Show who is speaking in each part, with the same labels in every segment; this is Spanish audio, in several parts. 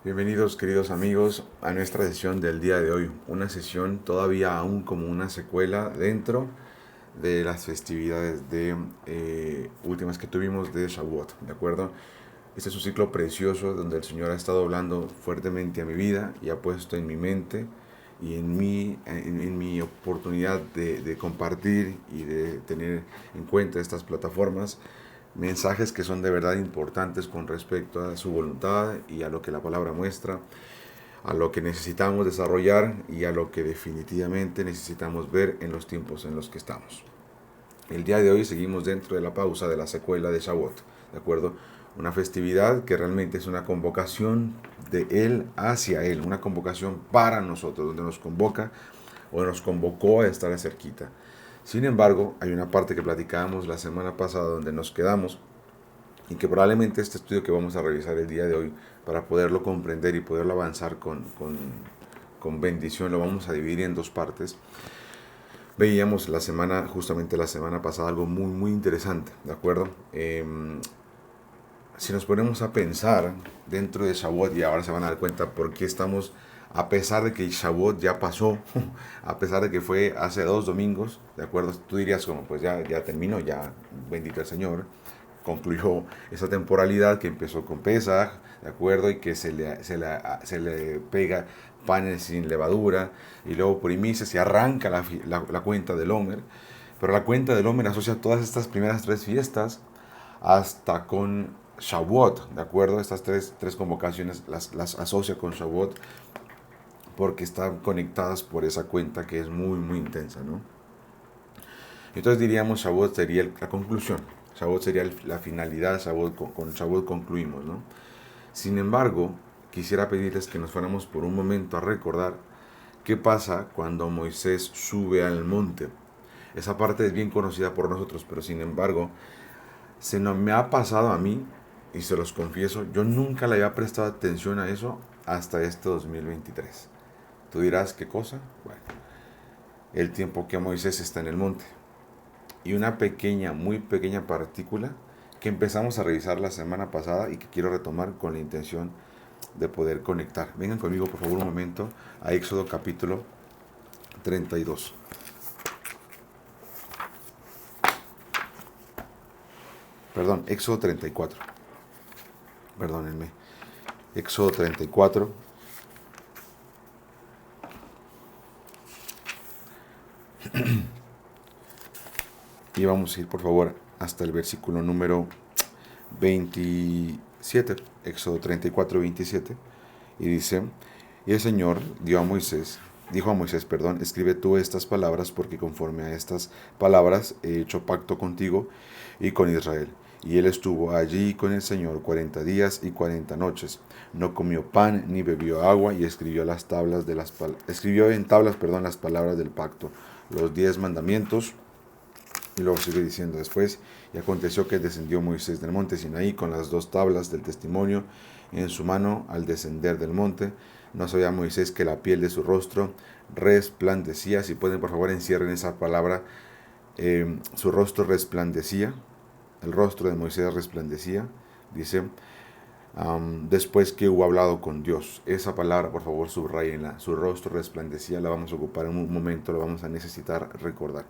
Speaker 1: Bienvenidos queridos amigos a nuestra sesión del día de hoy, una sesión todavía aún como una secuela dentro de las festividades últimas que tuvimos de Shavuot, ¿de acuerdo? Este es un ciclo precioso donde el Señor ha estado hablando fuertemente a mi vida y ha puesto en mi mente y en mi oportunidad de compartir y de tener en cuenta estas plataformas mensajes que son de verdad importantes con respecto a su voluntad y a lo que la palabra muestra, a lo que necesitamos desarrollar y a lo que definitivamente necesitamos ver en los tiempos en los que estamos. El día de hoy seguimos dentro de la pausa de la secuela de Shavuot, ¿de acuerdo? Una festividad que realmente es una convocación de Él hacia Él, una convocación para nosotros, donde nos convoca o nos convocó a estar cerquita. Sin embargo, hay una parte que platicábamos la semana pasada donde nos quedamos y que probablemente este estudio que vamos a revisar el día de hoy, para poderlo comprender y poderlo avanzar con bendición, lo vamos a dividir en dos partes. Veíamos justamente la semana pasada, algo muy interesante, ¿de acuerdo? Si nos ponemos a pensar dentro de Shavuot, y ahora se van a dar cuenta por qué estamos, a pesar de que Shavuot ya pasó, a pesar de que fue hace 2 domingos, ¿de acuerdo? Tú dirías como, pues ya terminó, ya bendito el Señor, concluyó esa temporalidad que empezó con Pesaj, ¿de acuerdo? Y que se le pega panes sin levadura, y luego primicias y arranca la cuenta del Omer. Pero la cuenta del Omer asocia todas estas primeras tres fiestas hasta con Shavuot, ¿de acuerdo? Estas tres convocaciones las asocia con Shavuot porque están conectadas por esa cuenta que es muy intensa, ¿no? Entonces diríamos Shavuot sería la conclusión, Shavuot sería la finalidad, con Shavuot concluimos, ¿no? Sin embargo, quisiera pedirles que nos fuéramos por un momento a recordar qué pasa cuando Moisés sube al monte. Esa parte es bien conocida por nosotros, pero sin embargo, se no me ha pasado a mí, y se los confieso, yo nunca le había prestado atención a eso hasta este 2023. Tú dirás, ¿qué cosa? Bueno, el tiempo que Moisés está en el monte. Y una pequeña, muy pequeña partícula que empezamos a revisar la semana pasada y que quiero retomar con la intención de poder conectar. Vengan conmigo por favor un momento a Éxodo capítulo 32. Perdón, Éxodo 34. Perdónenme. Éxodo 34. Y vamos a ir por favor hasta el versículo número 27. Éxodo 34, 27. Y dice, y el Señor dijo a Moisés, perdón, escribe tú estas palabras porque conforme a estas palabras he hecho pacto contigo y con Israel. Y él estuvo allí con el Señor 40 días y 40 noches. No comió pan ni bebió agua y escribió en tablas, las palabras del pacto, los 10 mandamientos. Y luego sigue diciendo después, y aconteció que descendió Moisés del monte Sinaí con las 2 tablas del testimonio en su mano al descender del monte. No sabía Moisés que la piel de su rostro resplandecía. Si pueden, por favor, encierren esa palabra. Su rostro resplandecía. El rostro de Moisés resplandecía. Dice, después que hubo hablado con Dios. Esa palabra, por favor, subrayenla. Su rostro resplandecía. La vamos a ocupar en un momento. La vamos a necesitar recordar.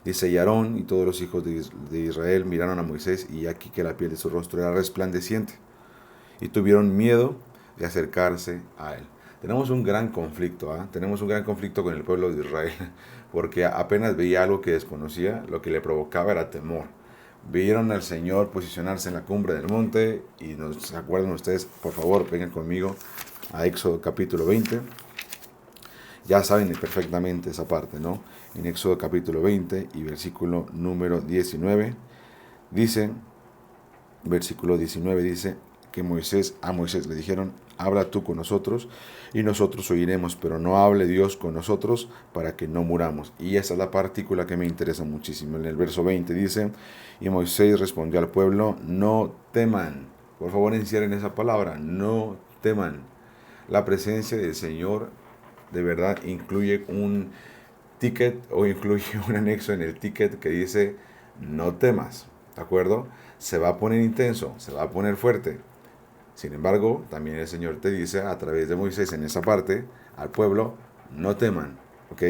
Speaker 1: Dice, y Aarón y todos los hijos de Israel miraron a Moisés, y aquí que la piel de su rostro era resplandeciente, y tuvieron miedo de acercarse a él. Tenemos un gran conflicto, tenemos un gran conflicto con el pueblo de Israel, porque apenas veía algo que desconocía, lo que le provocaba era temor. Vieron al Señor posicionarse en la cumbre del monte, y ¿se acuerdan ustedes? Por favor, vengan conmigo a Éxodo capítulo 20. Ya saben perfectamente esa parte, ¿no? En Éxodo capítulo 20 y versículo número 19, versículo 19 dice que a Moisés le dijeron, habla tú con nosotros y nosotros oiremos, pero no hable Dios con nosotros para que no muramos. Y esa es la partícula que me interesa muchísimo. En el verso 20 dice, y Moisés respondió al pueblo, no teman. Por favor, encierren esa palabra, no teman. La presencia del Señor de verdad incluye un ticket o incluye un anexo en el ticket que dice no temas, ¿de acuerdo? Se va a poner intenso, se va a poner fuerte. Sin embargo, también el Señor te dice a través de Moisés en esa parte al pueblo, no teman, ¿ok?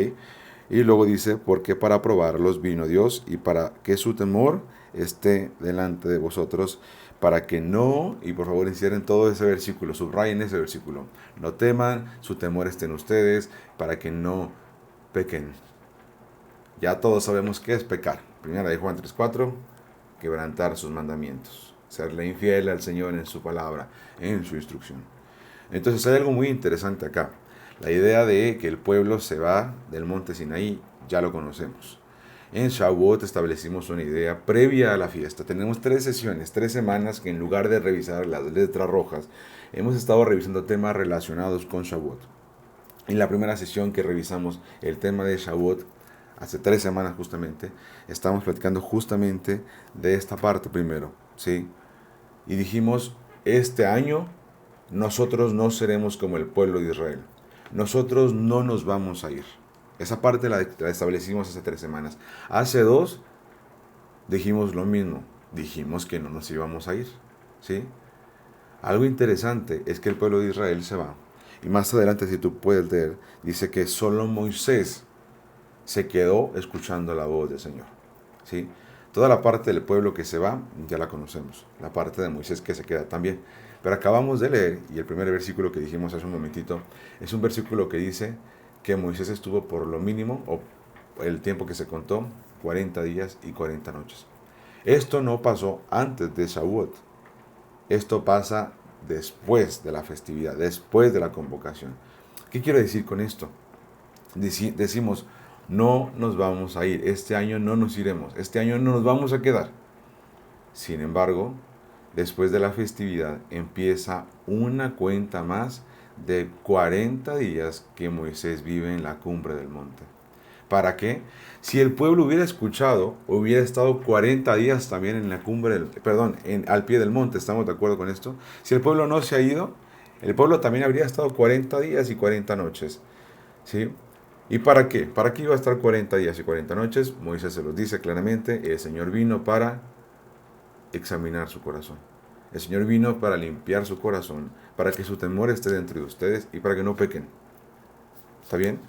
Speaker 1: Y luego dice, porque para probarlos vino Dios y para que su temor esté delante de vosotros, para que no, y por favor encierren todo ese versículo, subrayen ese versículo, no teman, su temor esté en ustedes, para que no pequen. Ya todos sabemos qué es pecar. Primera de Juan 3:4, quebrantar sus mandamientos, serle infiel al Señor en su palabra, en su instrucción. Entonces hay algo muy interesante acá. La idea de que el pueblo se va del monte Sinaí, ya lo conocemos. En Shavuot establecimos una idea previa a la fiesta. Tenemos 3 sesiones, 3 semanas que en lugar de revisar las letras rojas, hemos estado revisando temas relacionados con Shavuot. En la primera sesión que revisamos el tema de Shavuot, hace 3 semanas justamente, estamos platicando justamente de esta parte primero, ¿sí? Y dijimos, este año nosotros no seremos como el pueblo de Israel. Nosotros no nos vamos a ir. Esa parte la establecimos hace 3 semanas. Hace 2 dijimos lo mismo. Dijimos que no nos íbamos a ir, ¿sí? Algo interesante es que el pueblo de Israel se va. Y más adelante, si tú puedes leer, dice que solo Moisés se quedó escuchando la voz del Señor, ¿sí? Toda la parte del pueblo que se va, ya la conocemos. La parte de Moisés que se queda también. Pero acabamos de leer, y el primer versículo que dijimos hace un momentito, es un versículo que dice que Moisés estuvo por lo mínimo, o el tiempo que se contó, 40 días y 40 noches. Esto no pasó antes de Shavuot. Esto pasa después de la festividad, después de la convocación. ¿Qué quiero decir con esto? Decimos, no nos vamos a ir, este año no nos iremos, este año no nos vamos a quedar. Sin embargo, después de la festividad empieza una cuenta más de 40 días que Moisés vive en la cumbre del monte. ¿Para qué? Si el pueblo hubiera escuchado, hubiera estado 40 días también en la cumbre, al pie del monte, ¿estamos de acuerdo con esto? Si el pueblo no se ha ido, el pueblo también habría estado 40 días y 40 noches, ¿sí? ¿Y para qué? ¿Para qué iba a estar 40 días y 40 noches? Moisés se los dice claramente, el Señor vino para examinar su corazón. El Señor vino para limpiar su corazón, para que su temor esté dentro de ustedes y para que no pequen. ¿Está bien?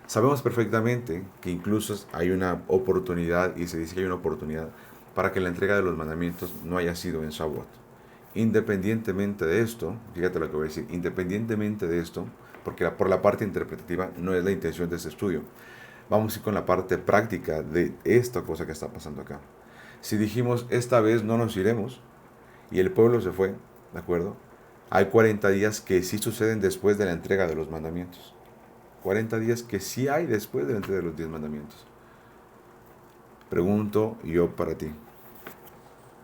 Speaker 1: Sabemos perfectamente que incluso hay una oportunidad, y se dice que hay una oportunidad, para que la entrega de los mandamientos no haya sido en Shavuot. Independientemente de esto, fíjate lo que voy a decir, independientemente de esto, porque por la parte interpretativa no es la intención de este estudio, vamos a ir con la parte práctica de esta cosa que está pasando acá. Si dijimos, esta vez no nos iremos, y el pueblo se fue, ¿de acuerdo? Hay 40 días que sí suceden después de la entrega de los mandamientos. 40 días que sí hay después de la entrega de los 10 mandamientos. Pregunto yo para ti,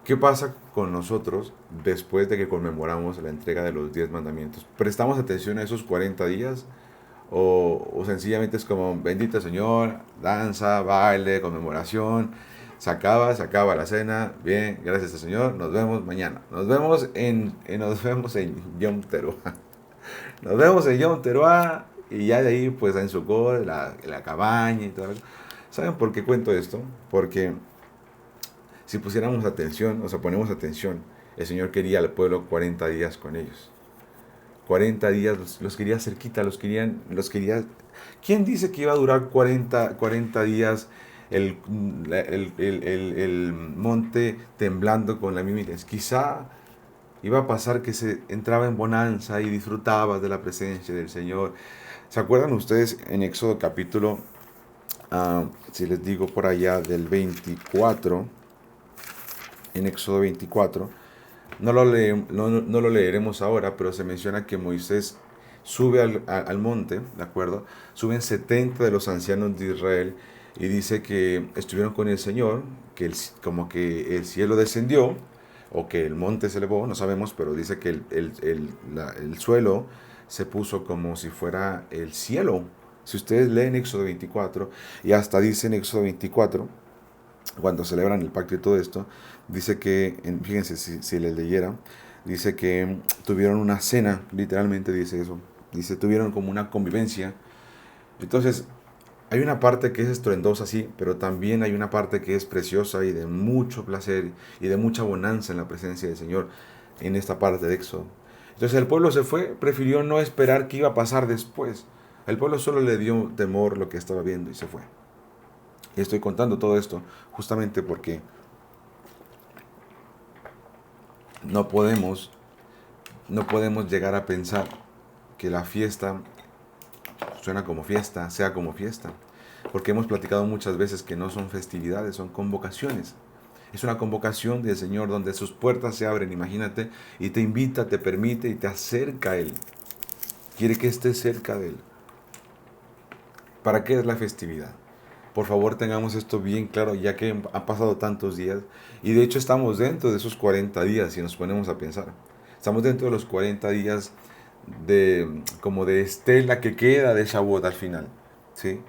Speaker 1: ¿qué pasa con nosotros después de que conmemoramos la entrega de los 10 mandamientos? ¿Prestamos atención a esos 40 días? ¿O sencillamente es como, bendito Señor, danza, baile, conmemoración, se acaba la cena, bien, gracias al Señor, nos vemos mañana. Nos vemos en Yom Teruah. Nos vemos en Yom Teruah y ya de ahí pues en Sukkot, la cabaña y todo. ¿Saben por qué cuento esto? Porque si pusiéramos atención, o sea, ponemos atención, el Señor quería al pueblo 40 días con ellos. 40 días los quería cerquita, ¿Quién dice que iba a durar 40 días el monte temblando con la mímica? Quizá iba a pasar que se entraba en bonanza y disfrutaba de la presencia del Señor. ¿Se acuerdan ustedes en Éxodo capítulo, si les digo por allá del 24, en Éxodo 24, no lo leeremos ahora, pero se menciona que Moisés sube al monte, ¿de acuerdo? Suben 70 de los ancianos de Israel y dice que estuvieron con el Señor, como que el cielo descendió o que el monte se elevó, no sabemos, pero dice que el suelo se puso como si fuera el cielo. Si ustedes leen Éxodo 24, y hasta dice en Éxodo 24, cuando celebran el pacto y todo esto, dice que, fíjense si les leyera, dice que tuvieron una cena, literalmente dice eso, dice, tuvieron como una convivencia. Entonces, hay una parte que es estruendosa, sí, pero también hay una parte que es preciosa y de mucho placer y de mucha bonanza en la presencia del Señor en esta parte de Éxodo. Entonces el pueblo se fue, prefirió no esperar qué iba a pasar después. El pueblo solo le dio temor lo que estaba viendo y se fue. Y estoy contando todo esto justamente porque no podemos, no podemos llegar a pensar que la fiesta suena como fiesta, sea como fiesta. Porque hemos platicado muchas veces que no son festividades, son convocaciones. Es una convocación del Señor donde sus puertas se abren, imagínate, y te invita, te permite y te acerca a Él. Quiere que estés cerca de Él. ¿Para qué es la festividad? Por favor, tengamos esto bien claro, ya que han pasado tantos días. Y de hecho estamos dentro de esos 40 días, si nos ponemos a pensar. Estamos dentro de los 40 días como de estela que queda de Shavuot al final. ¿Sí?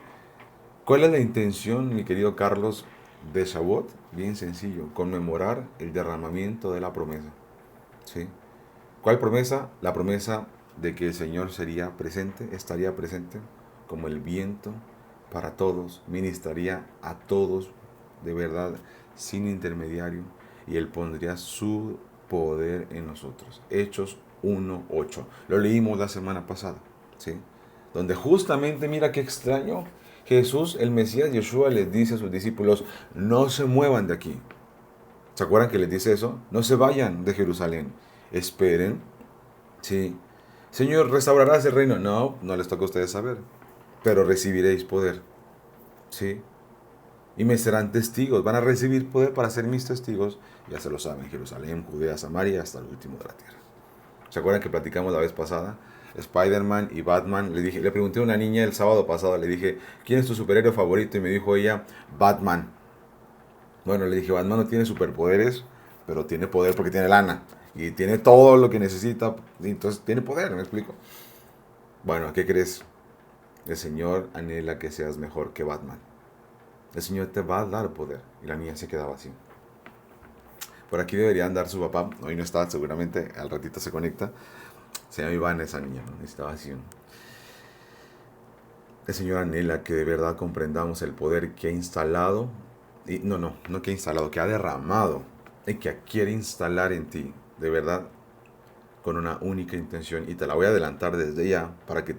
Speaker 1: ¿Cuál es la intención, mi querido Carlos, de Shavuot? Bien sencillo, conmemorar el derramamiento de la promesa. ¿Sí? ¿Cuál promesa? La promesa de que el Señor sería presente, estaría presente como el viento para todos, ministraría a todos de verdad, sin intermediario, y Él pondría su poder en nosotros. Hechos 1:8. Lo leímos la semana pasada, ¿sí? Donde justamente, mira qué extraño, Jesús, el Mesías, Yeshua, les dice a sus discípulos, no se muevan de aquí. ¿Se acuerdan que les dice eso? No se vayan de Jerusalén. Esperen. Sí. Señor, ¿restaurarás el reino? No, no les toca a ustedes saber. Pero recibiréis poder. Sí. Y me serán testigos. Van a recibir poder para ser mis testigos. Ya se lo saben. Jerusalén, Judea, Samaria, hasta el último de la tierra. ¿Se acuerdan que platicamos la vez pasada? Spider-Man y Batman. Le pregunté a una niña el sábado pasado. Le dije, ¿quién es tu superhéroe favorito? Y me dijo ella, Batman. Bueno, le dije, Batman no tiene superpoderes, pero tiene poder porque tiene lana. Y tiene todo lo que necesita. Y entonces tiene poder, ¿me explico? Bueno, ¿qué crees? El Señor anhela que seas mejor que Batman. El Señor te va a dar poder. Y la niña se quedaba así. Por aquí debería andar su papá. Hoy no está, seguramente al ratito se conecta. Se llama Iván esa niña, ¿no? Estaba así. El Señor anhela que de verdad comprendamos el poder que ha instalado. Y no que ha instalado, que ha derramado. Y que quiere instalar en ti. De verdad, con una única intención. Y te la voy a adelantar desde ya para que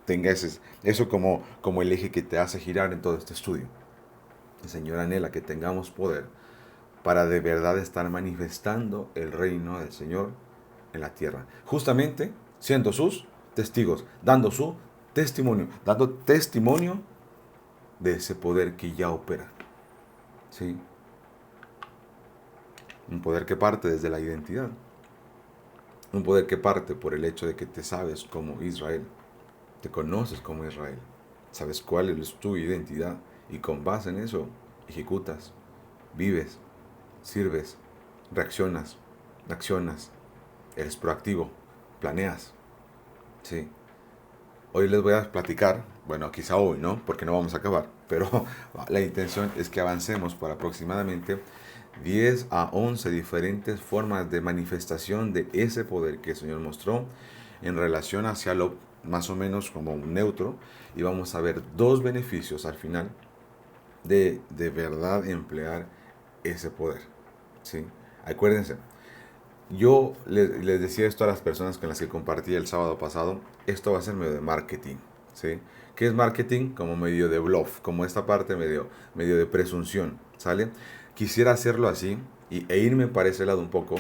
Speaker 1: tengas eso como el eje que te hace girar en todo este estudio. El Señor anhela que tengamos poder para de verdad estar manifestando el reino del Señor en la tierra. Justamente siendo sus testigos, dando su testimonio, dando testimonio de ese poder que ya opera. ¿Sí? Un poder que parte desde la identidad. Un poder que parte por el hecho de que te sabes como Israel. Te conoces como Israel. Sabes cuál es tu identidad. Y con base en eso, ejecutas, vives, sirves, reaccionas, accionas, eres proactivo, planeas. Sí. Hoy les voy a platicar, bueno, quizá hoy, ¿no? Porque no vamos a acabar, pero la intención es que avancemos por aproximadamente 10 a 11 diferentes formas de manifestación de ese poder que el Señor mostró en relación hacia lo más o menos como un neutro, y vamos a ver dos beneficios al final de verdad emplear ese poder. ¿Sí? Acuérdense, yo les decía esto a las personas con las que compartí el sábado pasado, esto va a ser medio de marketing, ¿sí? ¿Qué es marketing? Como medio de bluff, como esta parte medio de presunción, ¿sale? Quisiera hacerlo así e irme para ese lado un poco,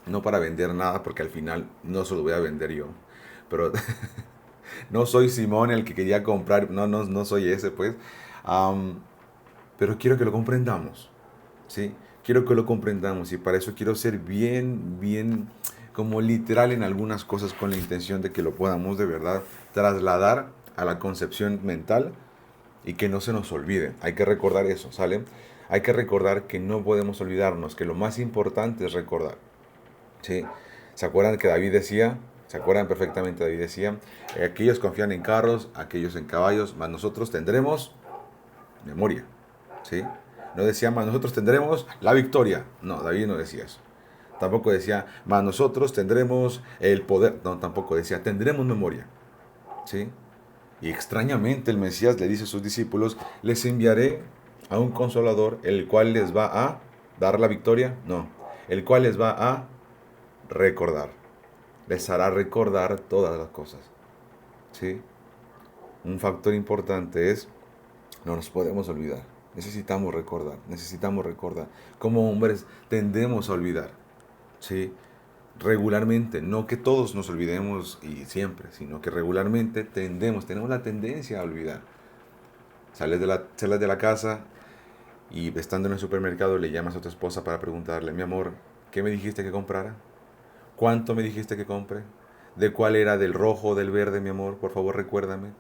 Speaker 1: no para vender nada, porque al final no se lo voy a vender yo, pero no soy Simón el que quería comprar, no soy ese, pues. Am, pero quiero que lo comprendamos, ¿sí? Quiero que lo comprendamos y para eso quiero ser bien como literal en algunas cosas con la intención de que lo podamos de verdad trasladar a la concepción mental y que no se nos olvide. Hay que recordar eso, ¿sale? Hay que recordar que no podemos olvidarnos, que lo más importante es recordar, ¿sí? ¿Se acuerdan que David decía? ¿Se acuerdan perfectamente? David decía, aquellos confían en carros, aquellos en caballos, mas nosotros tendremos memoria, ¿sí? No decía, más nosotros tendremos la victoria. No, David no decía eso. Tampoco decía, más nosotros tendremos el poder. No, tampoco decía, tendremos memoria. ¿Sí? Y extrañamente el Mesías le dice a sus discípulos, les enviaré a un consolador, el cual les va a dar la victoria. No, el cual les va a recordar. les hará recordar todas las cosas. ¿Sí? Un factor importante es, no nos podemos olvidar. Necesitamos recordar, necesitamos recordar. Como hombres tendemos a olvidar. ¿Sí? Regularmente, no que todos nos olvidemos y siempre, sino que regularmente tenemos la tendencia a olvidar. Sales de la casa y estando en el supermercado le llamas a tu esposa para preguntarle, mi amor, ¿qué me dijiste que comprara? ¿Cuánto me dijiste que compre? ¿De cuál era? ¿Del rojo o del verde, mi amor? Por favor, recuérdame.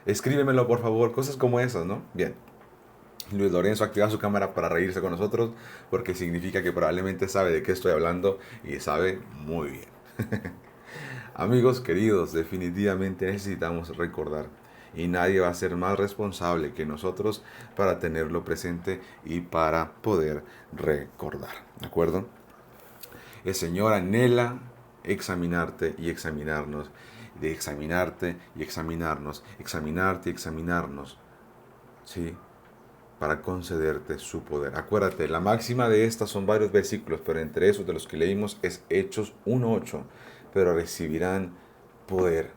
Speaker 1: Escríbemelo, por favor. Cosas como esas, ¿no? Bien. Luis Lorenzo activa su cámara para reírse con nosotros porque significa que probablemente sabe de qué estoy hablando y sabe muy bien. Amigos queridos, definitivamente necesitamos recordar y nadie va a ser más responsable que nosotros para tenerlo presente y para poder recordar. ¿De acuerdo? El Señor anhela examinarte y examinarnos, de examinarte y examinarnos, examinarte y examinarnos, ¿sí? Para concederte su poder. Acuérdate, la máxima de estas son varios versículos, pero entre esos de los que leímos es Hechos 1:8, pero recibirán poder,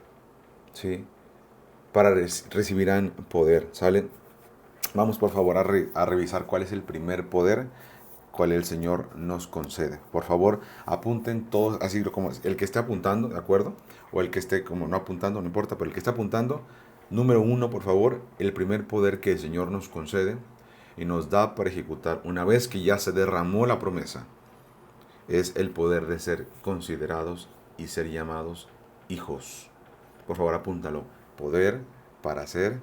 Speaker 1: ¿sí? Recibirán poder, ¿sale? Vamos por favor a revisar cuál es el primer poder cual el Señor nos concede. Por favor, apunten todos, así como el que esté apuntando, ¿de acuerdo? O el que esté como no apuntando, no importa, pero el que esté apuntando, número uno, por favor, el primer poder que el Señor nos concede y nos da para ejecutar una vez que ya se derramó la promesa, es el poder de ser considerados y ser llamados hijos. Por favor, apúntalo. Poder para ser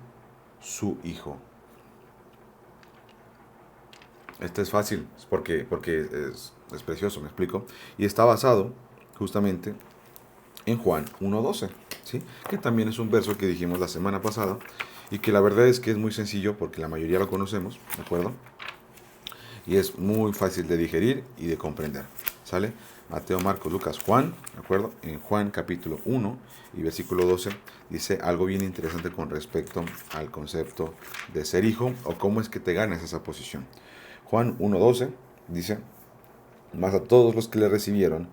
Speaker 1: su hijo. Este es fácil, porque es precioso, me explico. Y está basado justamente en Juan 1:12, ¿sí? Que también es un verso que dijimos la semana pasada y que la verdad es que es muy sencillo porque la mayoría lo conocemos, ¿de acuerdo? Y es muy fácil de digerir y de comprender, ¿sale? Mateo, Marcos, Lucas, Juan, ¿de acuerdo? En Juan capítulo 1 y versículo 12 dice algo bien interesante con respecto al concepto de ser hijo o cómo es que te ganas esa posición. Juan 1:12 dice, mas a todos los que le recibieron,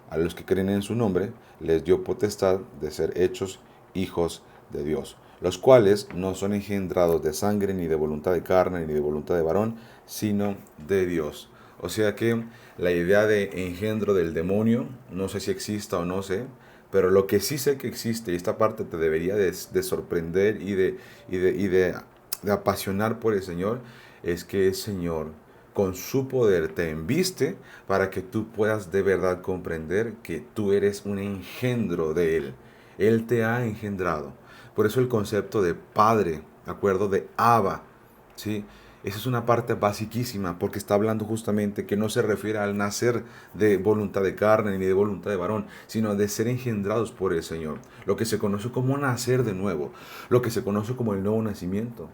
Speaker 1: a los que creen en su nombre, les dio potestad de ser hechos hijos de Dios, los cuales no son engendrados de sangre, ni de voluntad de carne, ni de voluntad de varón, sino de Dios. O sea que la idea de engendro del demonio, no sé si exista o no sé, pero lo que sí sé que existe, y esta parte te debería de sorprender de apasionar por el Señor, es que el Señor con su poder te embiste para que tú puedas de verdad comprender que tú eres un engendro de Él. Él te ha engendrado. Por eso el concepto de padre, ¿de acuerdo? De Abba, ¿sí? Esa es una parte basiquísima porque está hablando justamente que no se refiere al nacer de voluntad de carne ni de voluntad de varón, sino de ser engendrados por el Señor. Lo que se conoce como nacer de nuevo, lo que se conoce como el nuevo nacimiento.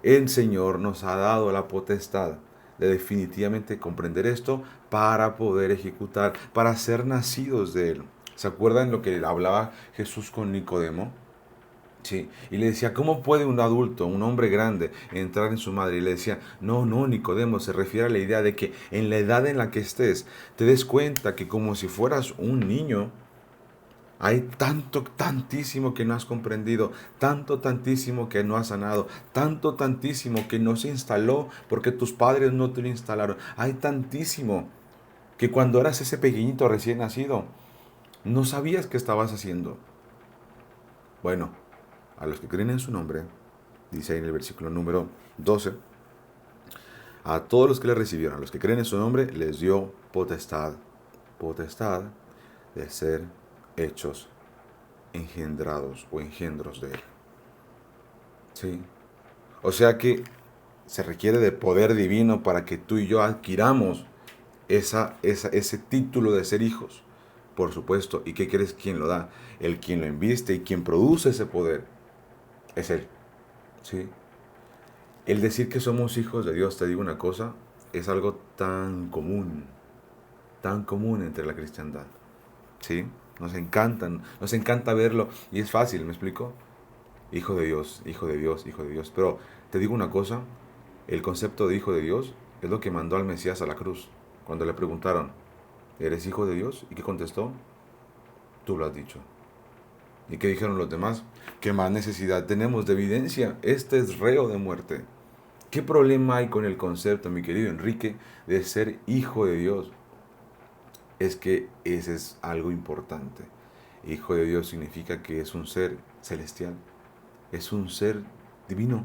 Speaker 1: El Señor nos ha dado la potestad de definitivamente comprender esto para poder ejecutar, para ser nacidos de Él. ¿Se acuerdan lo que hablaba Jesús con Nicodemo? Sí, y le decía, ¿cómo puede un adulto, un hombre grande, entrar en su madre? Y le decía, no, no, Nicodemo, se refiere a la idea de que en la edad en la que estés, te des cuenta que como si fueras un niño, hay tanto, tantísimo que no has comprendido, tanto, tantísimo que no has sanado, tanto, tantísimo que no se instaló porque tus padres no te lo instalaron. Hay tantísimo que cuando eras ese pequeñito recién nacido, no sabías qué estabas haciendo. Bueno, a los que creen en su nombre, dice ahí en el versículo número 12, a todos los que le recibieron, a los que creen en su nombre, les dio potestad, potestad de ser hechos engendrados o engendros de Él. ¿Sí? O sea que se requiere de poder divino para que tú y yo adquiramos ese título de ser hijos. Por supuesto. ¿Y qué crees quién lo da? El quien lo inviste y quien produce ese poder es Él. ¿Sí? El decir que somos hijos de Dios, te digo una cosa, es algo tan común entre la cristiandad. ¿Sí? Nos encanta verlo y es fácil, ¿me explico? Hijo de Dios, hijo de Dios, hijo de Dios. Pero te digo una cosa, el concepto de hijo de Dios es lo que mandó al Mesías a la cruz. Cuando le preguntaron, ¿eres hijo de Dios? ¿Y qué contestó? Tú lo has dicho. ¿Y qué dijeron los demás? ¿Qué más necesidad tenemos de evidencia? Este es reo de muerte. ¿Qué problema hay con el concepto, mi querido Enrique, de ser hijo de Dios? Es que ese es algo importante. Hijo de Dios significa que es un ser celestial, es un ser divino,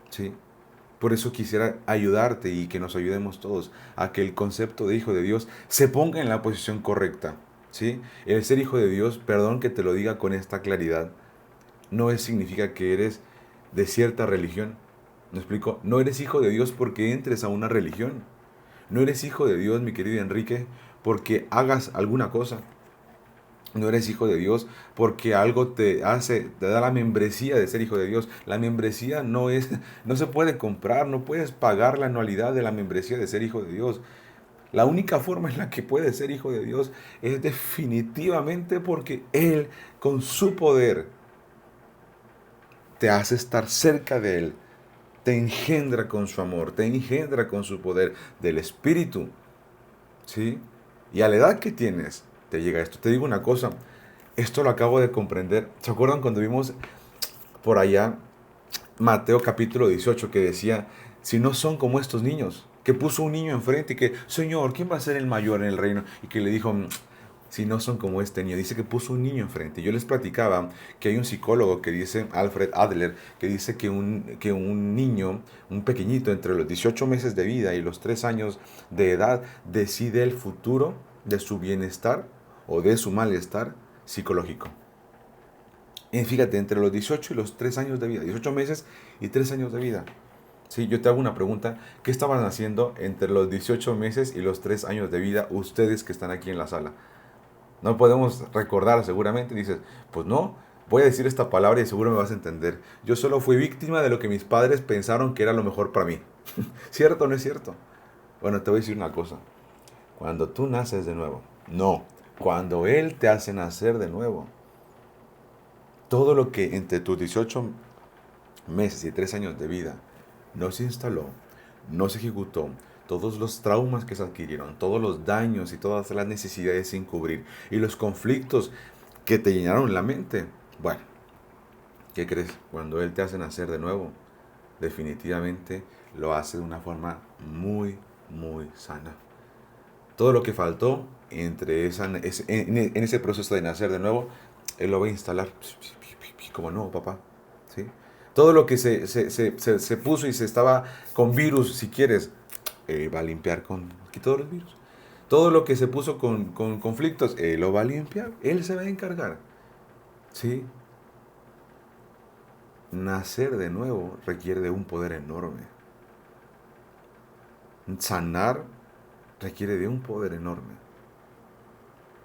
Speaker 1: ¿sí? Por eso quisiera ayudarte y que nos ayudemos todos a que el concepto de hijo de Dios se ponga en la posición correcta, ¿sí? El ser hijo de Dios, perdón que te lo diga con esta claridad, significa que eres de cierta religión. ¿Me explico? No eres hijo de Dios porque entres a una religión. No eres hijo de Dios, mi querido Enrique, porque hagas alguna cosa. No eres hijo de Dios porque algo te hace, te da la membresía de ser hijo de Dios. La membresía no se puede comprar, no puedes pagar la anualidad de la membresía de ser hijo de Dios. La única forma en la que puedes ser hijo de Dios es definitivamente porque Él, con su poder, te hace estar cerca de Él, te engendra con su amor, te engendra con su poder del Espíritu, ¿sí? Y a la edad que tienes, te llega esto. Te digo una cosa, esto lo acabo de comprender. ¿Se acuerdan cuando vimos por allá Mateo capítulo 18 que decía, si no son como estos niños, que puso un niño enfrente y que, Señor, ¿quién va a ser el mayor en el reino? Y que le dijo, si no son como este niño. Dice que puso un niño enfrente. Yo les platicaba que hay un psicólogo que dice, Alfred Adler, que dice que un niño, un pequeñito entre los 18 meses de vida y los 3 años de edad, decide el futuro de su bienestar o de su malestar psicológico. Y fíjate, entre los 18 y los 3 años de vida, 18 meses y 3 años de vida. Sí, yo te hago una pregunta, ¿qué estaban haciendo entre los 18 meses y los 3 años de vida ustedes que están aquí en la sala? No podemos recordar seguramente, dices, pues no, voy a decir esta palabra y seguro me vas a entender. Yo solo fui víctima de lo que mis padres pensaron que era lo mejor para mí. ¿Cierto o no es cierto? Bueno, te voy a decir una cosa. Cuando tú naces de nuevo, no, cuando Él te hace nacer de nuevo, todo lo que entre tus 18 meses y 3 años de vida no se instaló, no se ejecutó, todos los traumas que se adquirieron, todos los daños y todas las necesidades sin cubrir y los conflictos que te llenaron la mente. Bueno, ¿qué crees? Cuando Él te hace nacer de nuevo, definitivamente lo hace de una forma muy, muy sana. Todo lo que faltó en ese proceso de nacer de nuevo, Él lo va a instalar como nuevo, papá. ¿Sí? Todo lo que se puso y se estaba con virus, si quieres, va a limpiar con todos los virus. Todo lo que se puso con conflictos, Él lo va a limpiar. Él se va a encargar. ¿Sí? Nacer de nuevo requiere de un poder enorme. Sanar requiere de un poder enorme.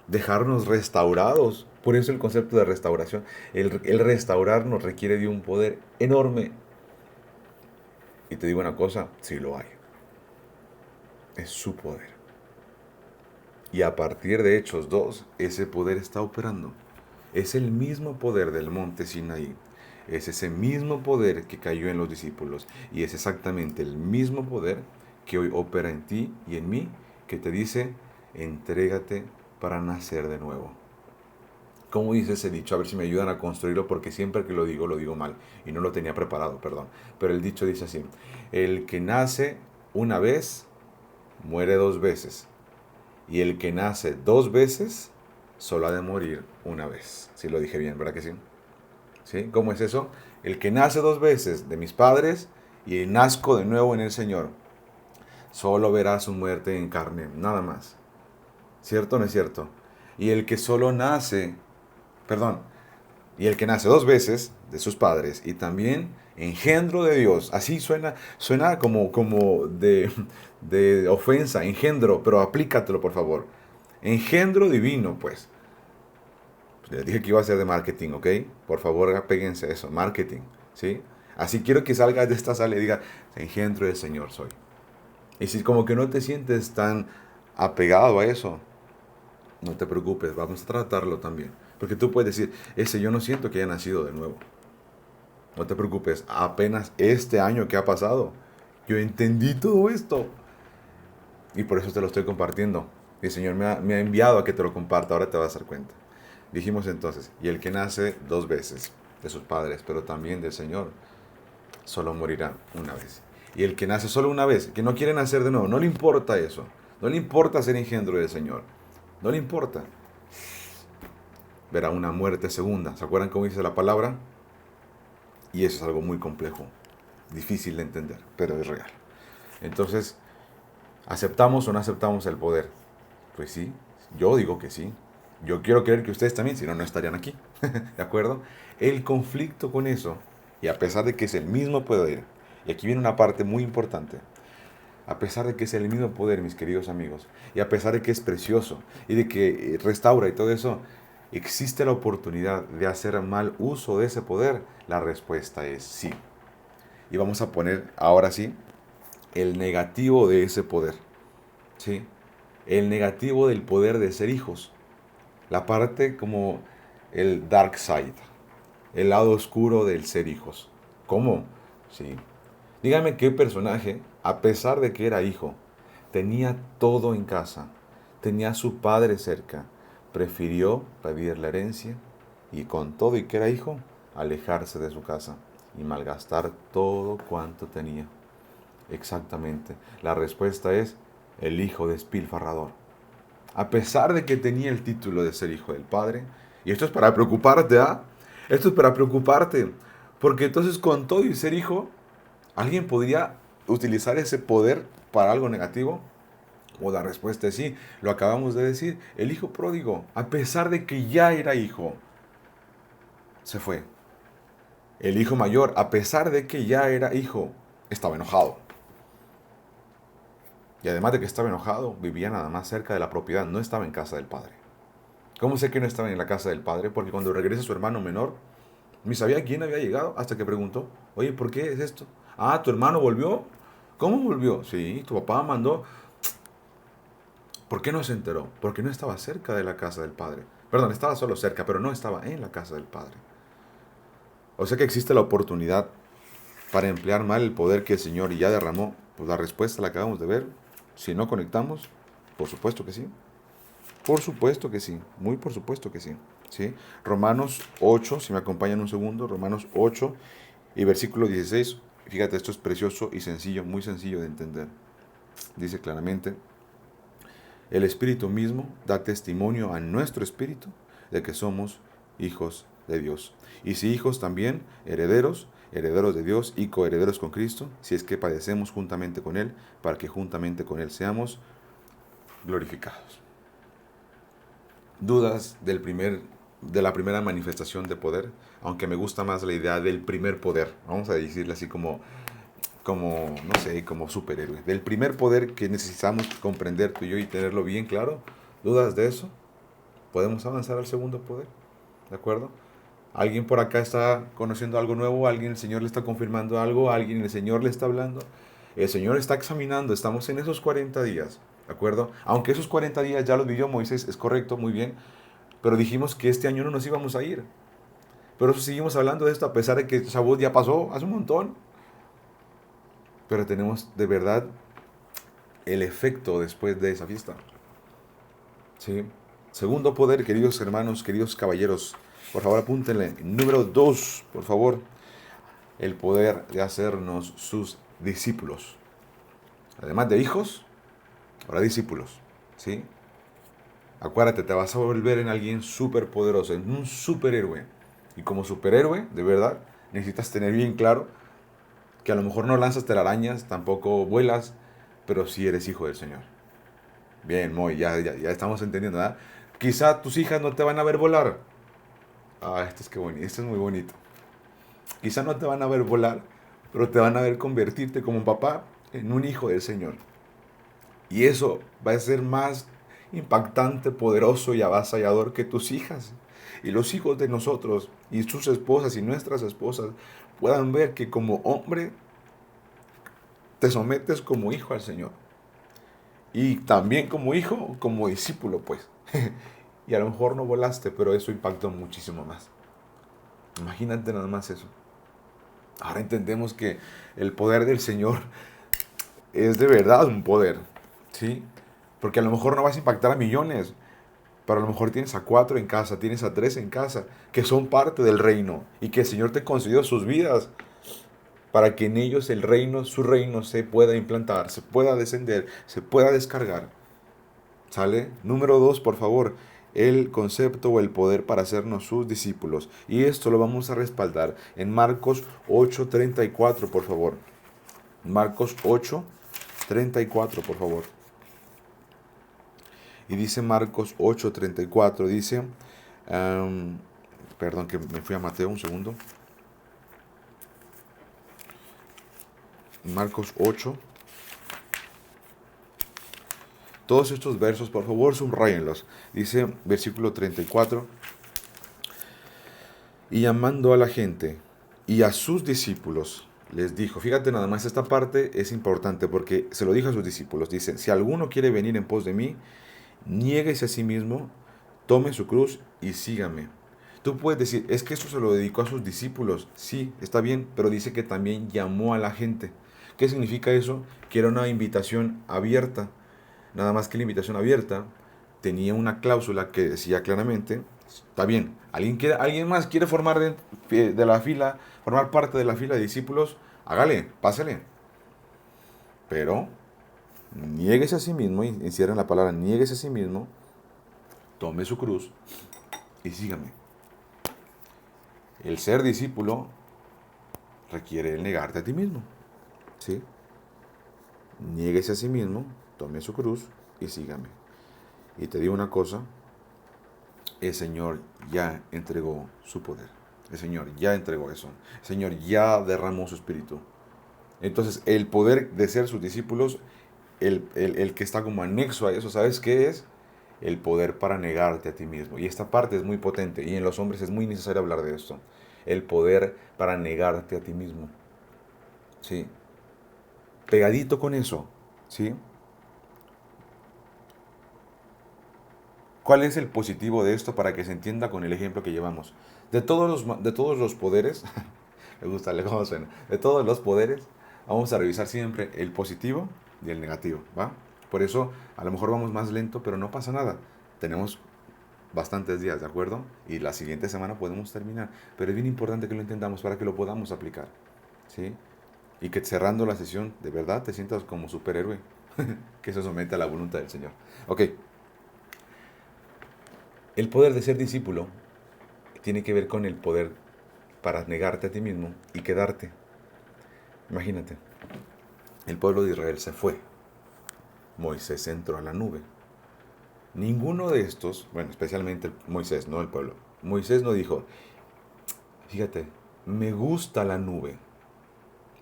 Speaker 1: Dejarnos restaurados. Por eso el concepto de restauración. El restaurarnos requiere de un poder enorme. Y te digo una cosa, sí lo hay. Es su poder. Y a partir de Hechos 2, ese poder está operando. Es el mismo poder del monte Sinaí. Es ese mismo poder que cayó en los discípulos. Y es exactamente el mismo poder que hoy opera en ti y en mí, que te dice, entrégate para nacer de nuevo. ¿Cómo dice ese dicho? A ver si me ayudan a construirlo, porque siempre que lo digo mal. Y no lo tenía preparado, perdón. Pero el dicho dice así, el que nace una vez, muere 2 veces. Y el que nace 2 veces, solo ha de morir una vez. Si lo dije bien, ¿verdad que sí? ¿Sí? ¿Cómo es eso? El que nace 2 veces de mis padres y nazco de nuevo en el Señor, solo verá su muerte en carne, nada más. ¿Cierto o no es cierto? Y el que solo nace, perdón, y el que nace 2 veces de sus padres y también engendro de Dios, así suena como de ofensa, engendro, pero aplícatelo por favor. Engendro divino, pues. Les dije que iba a ser de marketing, ¿ok? Por favor, apéguense a eso, marketing, ¿sí? Así quiero que salgas de esta sala y diga, engendro del Señor soy. Y si como que no te sientes tan apegado a eso, no te preocupes, vamos a tratarlo también. Porque tú puedes decir, ese yo no siento que haya nacido de nuevo. No te preocupes, apenas este año que ha pasado, yo entendí todo esto. Y por eso te lo estoy compartiendo. Y el Señor me ha enviado a que te lo comparta, ahora te vas a dar cuenta. Dijimos entonces, y el que nace dos veces de sus padres, pero también del Señor, solo morirá una vez. Y el que nace solo una vez, que no quiere nacer de nuevo, no le importa eso. No le importa ser engendro del Señor. No le importa. Verá una muerte segunda. ¿Se acuerdan cómo dice la palabra? Y eso es algo muy complejo, difícil de entender, pero es real. Entonces, ¿aceptamos o no aceptamos el poder? Pues sí, yo digo que sí. Yo quiero creer que ustedes también, si no, no estarían aquí. ¿De acuerdo? El conflicto con eso, y a pesar de que es el mismo poder, y aquí viene una parte muy importante, a pesar de que es el mismo poder, mis queridos amigos, y a pesar de que es precioso, y de que restaura y todo eso, ¿existe la oportunidad de hacer mal uso de ese poder? La respuesta es sí. Y vamos a poner ahora sí el negativo de ese poder. ¿Sí? El negativo del poder de ser hijos. La parte como el dark side, el lado oscuro del ser hijos. ¿Cómo? Sí. Dígame qué personaje, a pesar de que era hijo, tenía todo en casa, tenía a su padre cerca, prefirió pedir la herencia y con todo y que era hijo, alejarse de su casa y malgastar todo cuanto tenía. Exactamente. La respuesta es el hijo despilfarrador. A pesar de que tenía el título de ser hijo del Padre, y esto es para preocuparte, ¿ah? Esto es para preocuparte, porque entonces con todo y ser hijo, ¿alguien podría utilizar ese poder para algo negativo? O la respuesta es sí, lo acabamos de decir, el hijo pródigo, a pesar de que ya era hijo, se fue. El hijo mayor, a pesar de que ya era hijo, estaba enojado. Y además de que estaba enojado, vivía nada más cerca de la propiedad, no estaba en casa del padre. ¿Cómo sé que no estaba en la casa del padre? Porque cuando regresa su hermano menor, ni sabía quién había llegado hasta que preguntó, oye, ¿por qué es esto? Ah, ¿tu hermano volvió? ¿Cómo volvió? Sí, tu papá mandó. ¿Por qué no se enteró? Porque no estaba cerca de la casa del padre. Perdón, estaba solo cerca, pero no estaba en la casa del padre. O sea que existe la oportunidad para emplear mal el poder que el Señor ya derramó. Pues la respuesta la acabamos de ver. Si no conectamos, por supuesto que sí. Por supuesto que sí, muy por supuesto que sí. ¿Sí? Romanos 8, si me acompañan un segundo, Romanos 8 y versículo 16, fíjate, esto es precioso y sencillo, muy sencillo de entender. Dice claramente, el Espíritu mismo da testimonio a nuestro espíritu de que somos hijos de Dios. Y si hijos también, herederos, herederos de Dios y coherederos con Cristo, si es que padecemos juntamente con Él, para que juntamente con Él seamos glorificados. Dudas de la primera manifestación de poder, aunque me gusta más la idea del primer poder, vamos a decirle así como no sé, como superhéroe, del primer poder que necesitamos comprender tú y yo y tenerlo bien claro. ¿Dudas de eso? Podemos avanzar al segundo poder, ¿de acuerdo? ¿Alguien por acá está conociendo algo nuevo? ¿Alguien el Señor le está confirmando algo? ¿Alguien el Señor le está hablando? El Señor está examinando, estamos en esos 40 días, ¿de acuerdo? Aunque esos 40 días ya los vivió Moisés, es correcto, muy bien, pero dijimos que este año no nos íbamos a ir. Pero seguimos hablando de esto a pesar de que Shavuot ya pasó hace un montón. Pero tenemos de verdad el efecto después de esa fiesta. ¿Sí? Segundo poder, queridos hermanos, queridos caballeros, por favor apúntenle. Número 2, por favor, el poder de hacernos sus discípulos. Además de hijos, ahora discípulos. ¿Sí? Acuérdate, te vas a volver en alguien súper poderoso, en un superhéroe. Y como superhéroe, de verdad, necesitas tener bien claro que a lo mejor no lanzas telarañas, tampoco vuelas, pero sí eres hijo del Señor. Bien, Moy, ya estamos entendiendo, ¿verdad? Quizá tus hijas no te van a ver volar. Ah, esto es muy bonito. Quizá no te van a ver volar, pero te van a ver convertirte como papá en un hijo del Señor. Y eso va a ser más impactante, poderoso y avasallador que tus hijas. Y los hijos de nosotros y sus esposas y nuestras esposas puedan ver que como hombre te sometes como hijo al Señor. Y también como hijo, como discípulo, pues. Y a lo mejor no volaste, pero eso impactó muchísimo más. Imagínate nada más eso. Ahora entendemos que el poder del Señor es de verdad un poder, ¿sí? Porque a lo mejor no vas a impactar a millones, Pero a lo mejor tienes a 4 en casa, tienes a 3 en casa, que son parte del reino y que el Señor te concedió sus vidas para que en ellos el reino, su reino se pueda implantar, se pueda descender, se pueda descargar. ¿Sale? Número 2, por favor, el concepto o el poder para hacernos sus discípulos. Y esto lo vamos a respaldar en Marcos 8:34, por favor. Marcos 8:34, por favor. Y dice Marcos 8:34, dice, perdón que me fui a Mateo un segundo. Marcos 8. Todos estos versos, por favor, subrayenlos. Dice, versículo 34. Y llamando a la gente y a sus discípulos, les dijo, fíjate nada más, esta parte es importante porque se lo dijo a sus discípulos. Dice, si alguno quiere venir en pos de mí, niéguese a sí mismo, tome su cruz y sígame. Tú puedes decir, es que esto se lo dedicó a sus discípulos. Sí, está bien, pero dice que también llamó a la gente. ¿Qué significa eso? Que era una invitación abierta. Nada más que la invitación abierta tenía una cláusula que decía claramente, está bien, alguien más quiere formar de la fila, formar parte de la fila de discípulos, hágale, pásale. Pero niéguese a sí mismo, y encierren la palabra, niéguese a sí mismo, tome su cruz y sígame. El ser discípulo requiere el negarte a ti mismo. ¿Sí? Niéguese a sí mismo, tome su cruz y sígame. Y te digo una cosa, el Señor ya entregó su poder. El Señor ya entregó eso. El Señor ya derramó su espíritu. Entonces, el poder de ser sus discípulos, el que está como anexo a eso, ¿sabes qué es? El poder para negarte a ti mismo. Y esta parte es muy potente. Y en los hombres es muy necesario hablar de esto. El poder para negarte a ti mismo. ¿Sí? Pegadito con eso. ¿Sí? ¿Cuál es el positivo de esto para que se entienda con el ejemplo que llevamos? De todos los poderes, me gusta cómo suena, de todos los poderes, vamos a revisar siempre el positivo y el negativo, ¿va? Por eso a lo mejor vamos más lento, pero no pasa nada. Tenemos bastantes días, ¿de acuerdo? Y la siguiente semana podemos terminar. Pero es bien importante que lo entendamos para que lo podamos aplicar, ¿sí? Y que cerrando la sesión, de verdad te sientas como superhéroe que se somete a la voluntad del Señor. Ok. El poder de ser discípulo tiene que ver con el poder para negarte a ti mismo y quedarte. Imagínate, el pueblo de Israel se fue. Moisés entró a la nube. Ninguno de estos, bueno, especialmente Moisés, no el pueblo. Moisés no dijo, fíjate, me gusta la nube.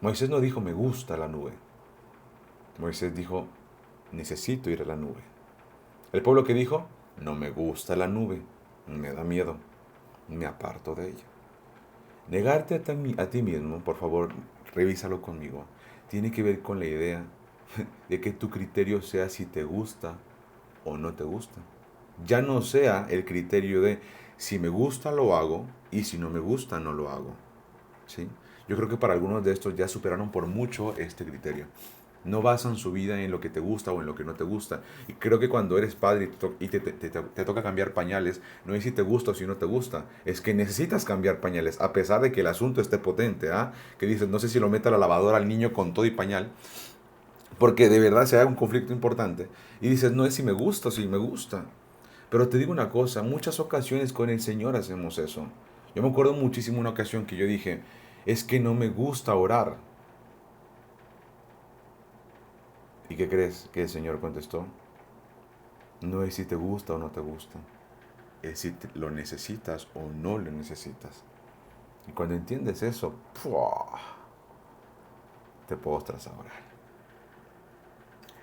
Speaker 1: Moisés no dijo, me gusta la nube. Moisés dijo, necesito ir a la nube. El pueblo que dijo, no me gusta la nube, me da miedo, me aparto de ella. Negarte a ti mismo, por favor, revísalo conmigo. Tiene que ver con la idea de que tu criterio sea si te gusta o no te gusta. Ya no sea el criterio de si me gusta lo hago y si no me gusta no lo hago. ¿Sí? Yo creo que para algunos de estos ya superaron por mucho este criterio. No basan su vida en lo que te gusta o en lo que no te gusta. Y creo que cuando eres padre y te toca cambiar pañales, no es si te gusta o si no te gusta. Es que necesitas cambiar pañales, a pesar de que el asunto esté potente. Que dices, no sé si lo meta a la lavadora al niño con todo y pañal. Porque de verdad se da un conflicto importante. Y dices, no es si me gusta o si me gusta. Pero te digo una cosa, muchas ocasiones con el Señor hacemos eso. Yo me acuerdo muchísimo una ocasión que yo dije, es que no me gusta orar. ¿Y qué crees que el Señor contestó? No es si te gusta o no te gusta, es si lo necesitas o no lo necesitas. Y cuando entiendes eso, ¡pua!, te postras a orar.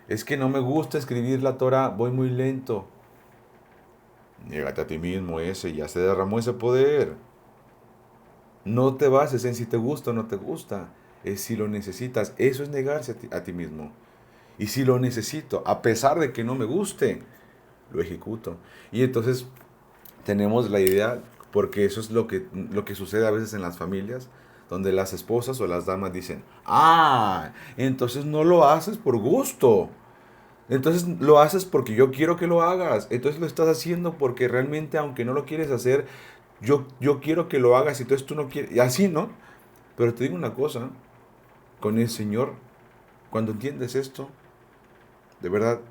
Speaker 1: Es que no me gusta escribir la Torah, voy muy lento. Niégate a ti mismo ese, ya se derramó ese poder. No te bases en si te gusta o no te gusta, es si lo necesitas. Eso es negarse a ti mismo. Y si lo necesito, a pesar de que no me guste, lo ejecuto. Y entonces tenemos la idea, porque eso es lo que sucede a veces en las familias, donde las esposas o las damas dicen, entonces no lo haces por gusto. Entonces lo haces porque yo quiero que lo hagas. Entonces lo estás haciendo porque realmente, aunque no lo quieres hacer, yo quiero que lo hagas. Entonces tú no quieres. Y así, ¿no? Pero te digo una cosa, con el Señor, cuando entiendes esto, de verdad,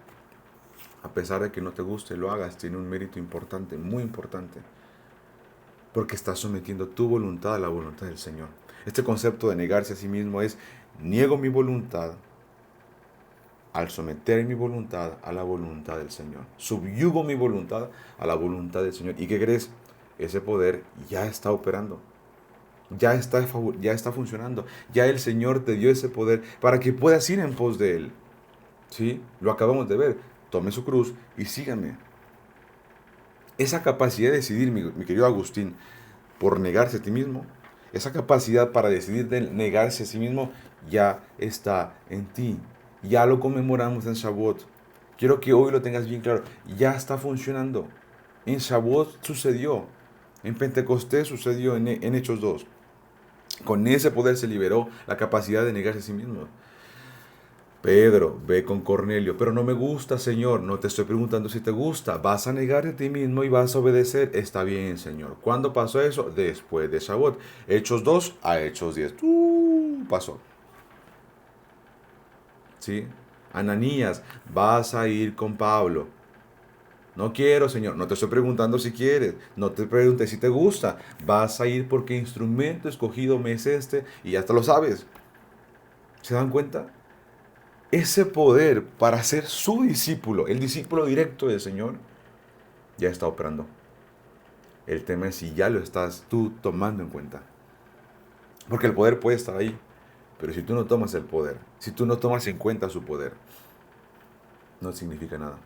Speaker 1: a pesar de que no te guste, lo hagas, tiene un mérito importante, muy importante. Porque estás sometiendo tu voluntad a la voluntad del Señor. Este concepto de negarse a sí mismo es: niego mi voluntad al someter mi voluntad a la voluntad del Señor. Subyugo mi voluntad a la voluntad del Señor. ¿Y qué crees? Ese poder ya está operando. Ya está funcionando. Ya el Señor te dio ese poder para que puedas ir en pos de Él. ¿Sí? Lo acabamos de ver. Tome su cruz y sígame. Esa capacidad de decidir, mi querido Agustín, por negarse a ti mismo, esa capacidad para decidir de negarse a sí mismo ya está en ti. Ya lo conmemoramos en Shavuot. Quiero que hoy lo tengas bien claro. Ya está funcionando. En Shavuot sucedió. En Pentecostés sucedió en Hechos 2. Con ese poder se liberó la capacidad de negarse a sí mismo. Pedro, ve con Cornelio, pero no me gusta, Señor. No te estoy preguntando si te gusta. Vas a negarte a ti mismo y vas a obedecer. Está bien, Señor. ¿Cuándo pasó eso? Después de Shavuot. Hechos 2 a Hechos 10. Pasó. ¿Sí? Ananías, vas a ir con Pablo. No quiero, Señor. No te estoy preguntando si quieres. No te pregunté si te gusta. Vas a ir porque instrumento escogido me es este y hasta lo sabes. ¿Se dan cuenta? Ese poder para ser su discípulo, el discípulo directo del Señor, ya está operando. El tema es si ya lo estás tú tomando en cuenta. Porque el poder puede estar ahí, pero si tú no tomas el poder, si tú no tomas en cuenta su poder, no significa nada.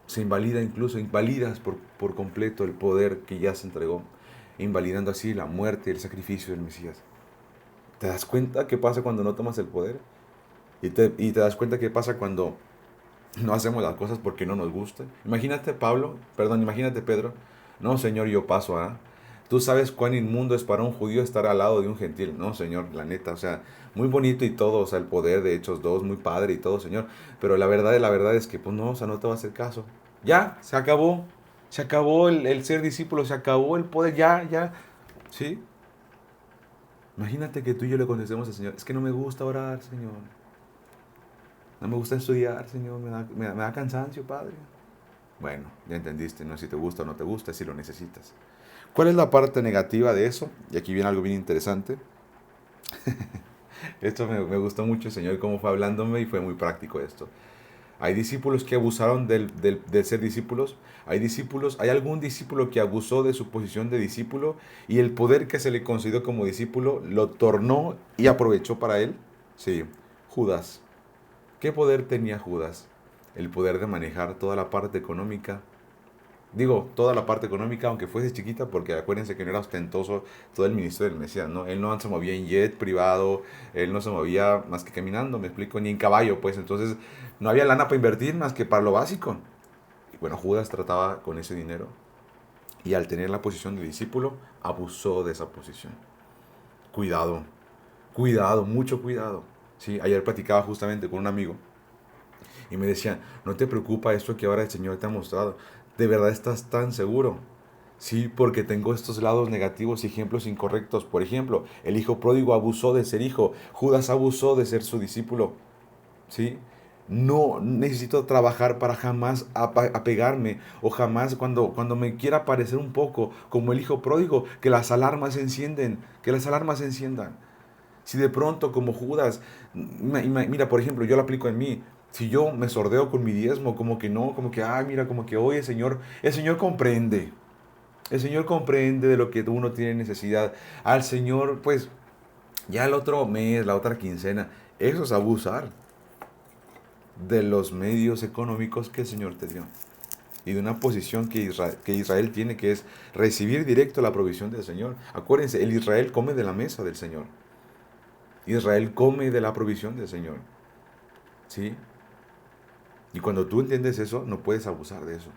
Speaker 1: Se invalida incluso, invalidas por completo el poder que ya se entregó, invalidando así la muerte y el sacrificio del Mesías. ¿Te das cuenta qué pasa cuando no tomas el poder? Y te das cuenta qué pasa cuando no hacemos las cosas porque no nos gusta. Imagínate Pedro. No, Señor, yo paso, ¿ah? Tú sabes cuán inmundo es para un judío estar al lado de un gentil. No, Señor, la neta, o sea, muy bonito y todo, o sea, el poder de Hechos 2, muy padre y todo, Señor. Pero la verdad es que, pues no, o sea, no te va a hacer caso. Ya, se acabó. Se acabó el ser discípulo, se acabó el poder, ya, ya. ¿Sí? Imagínate que tú y yo le contestemos al Señor: es que no me gusta orar, Señor. No me gusta estudiar, Señor, me da cansancio, Padre. Bueno, ya entendiste, ¿no? Si te gusta o no te gusta, si lo necesitas. ¿Cuál es la parte negativa de eso? Y aquí viene algo bien interesante. Esto me gustó mucho, Señor, cómo fue hablándome y fue muy práctico esto. Hay discípulos que abusaron de ser discípulos. Hay algún discípulo que abusó de su posición de discípulo y el poder que se le concedió como discípulo lo tornó y aprovechó para él. Sí, Judas. ¿Qué poder tenía Judas? El poder de manejar toda la parte económica. Digo, toda la parte económica, aunque fuese chiquita, porque acuérdense que no era ostentoso todo el ministerio del Mesías, ¿no? Él no se movía en jet privado, él no se movía más que caminando, me explico, ni en caballo, pues entonces no había lana para invertir más que para lo básico. Y bueno, Judas trataba con ese dinero y al tener la posición de discípulo, abusó de esa posición. Cuidado, cuidado, mucho cuidado. Sí, ayer platicaba justamente con un amigo y me decía: ¿no te preocupa esto que ahora el Señor te ha mostrado? ¿De verdad estás tan seguro? Sí, porque tengo estos lados negativos y ejemplos incorrectos. Por ejemplo, el hijo pródigo abusó de ser hijo. Judas abusó de ser su discípulo. ¿Sí? No necesito trabajar para jamás apegarme o jamás cuando me quiera parecer un poco como el hijo pródigo, que las alarmas se encienden, que las alarmas se enciendan. Si de pronto como Judas, mira, por ejemplo, yo lo aplico en mí. Si yo me sordeo con mi diezmo, como que no, como que, ay, mira, como que hoy el Señor comprende. El Señor comprende de lo que uno tiene necesidad. Al Señor, pues, ya el otro mes, la otra quincena, eso es abusar de los medios económicos que el Señor te dio. Y de una posición que Israel tiene, que es recibir directo la provisión del Señor. Acuérdense, el Israel come de la mesa del Señor. Israel come de la provisión del Señor. ¿Sí? Y cuando tú entiendes eso, no puedes abusar de eso.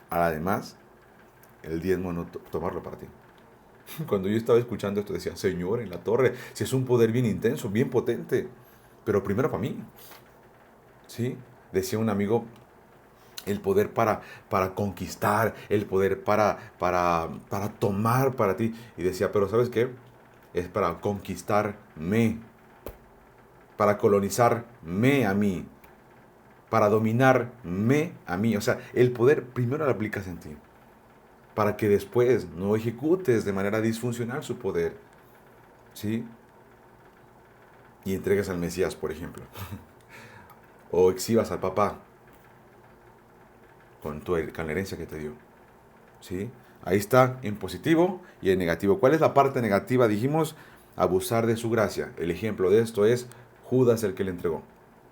Speaker 1: Además, el diezmo no tomarlo para ti. Cuando yo estaba escuchando esto, decía: Señor, en la torre, si es un poder bien intenso, bien potente, pero primero para mí. ¿Sí? Decía un amigo, el poder para conquistar, el poder para tomar para ti. Y decía, pero ¿sabes qué? Es para conquistarme, para colonizarme a mí, para dominarme a mí. O sea, el poder primero lo aplicas en ti, para que después no ejecutes de manera disfuncional su poder, ¿sí? Y entregues al Mesías, por ejemplo. O exhibas al papá con la herencia que te dio, ¿sí? Ahí está en positivo y en negativo. ¿Cuál es la parte negativa? Dijimos abusar de su gracia. El ejemplo de esto es Judas el que le entregó.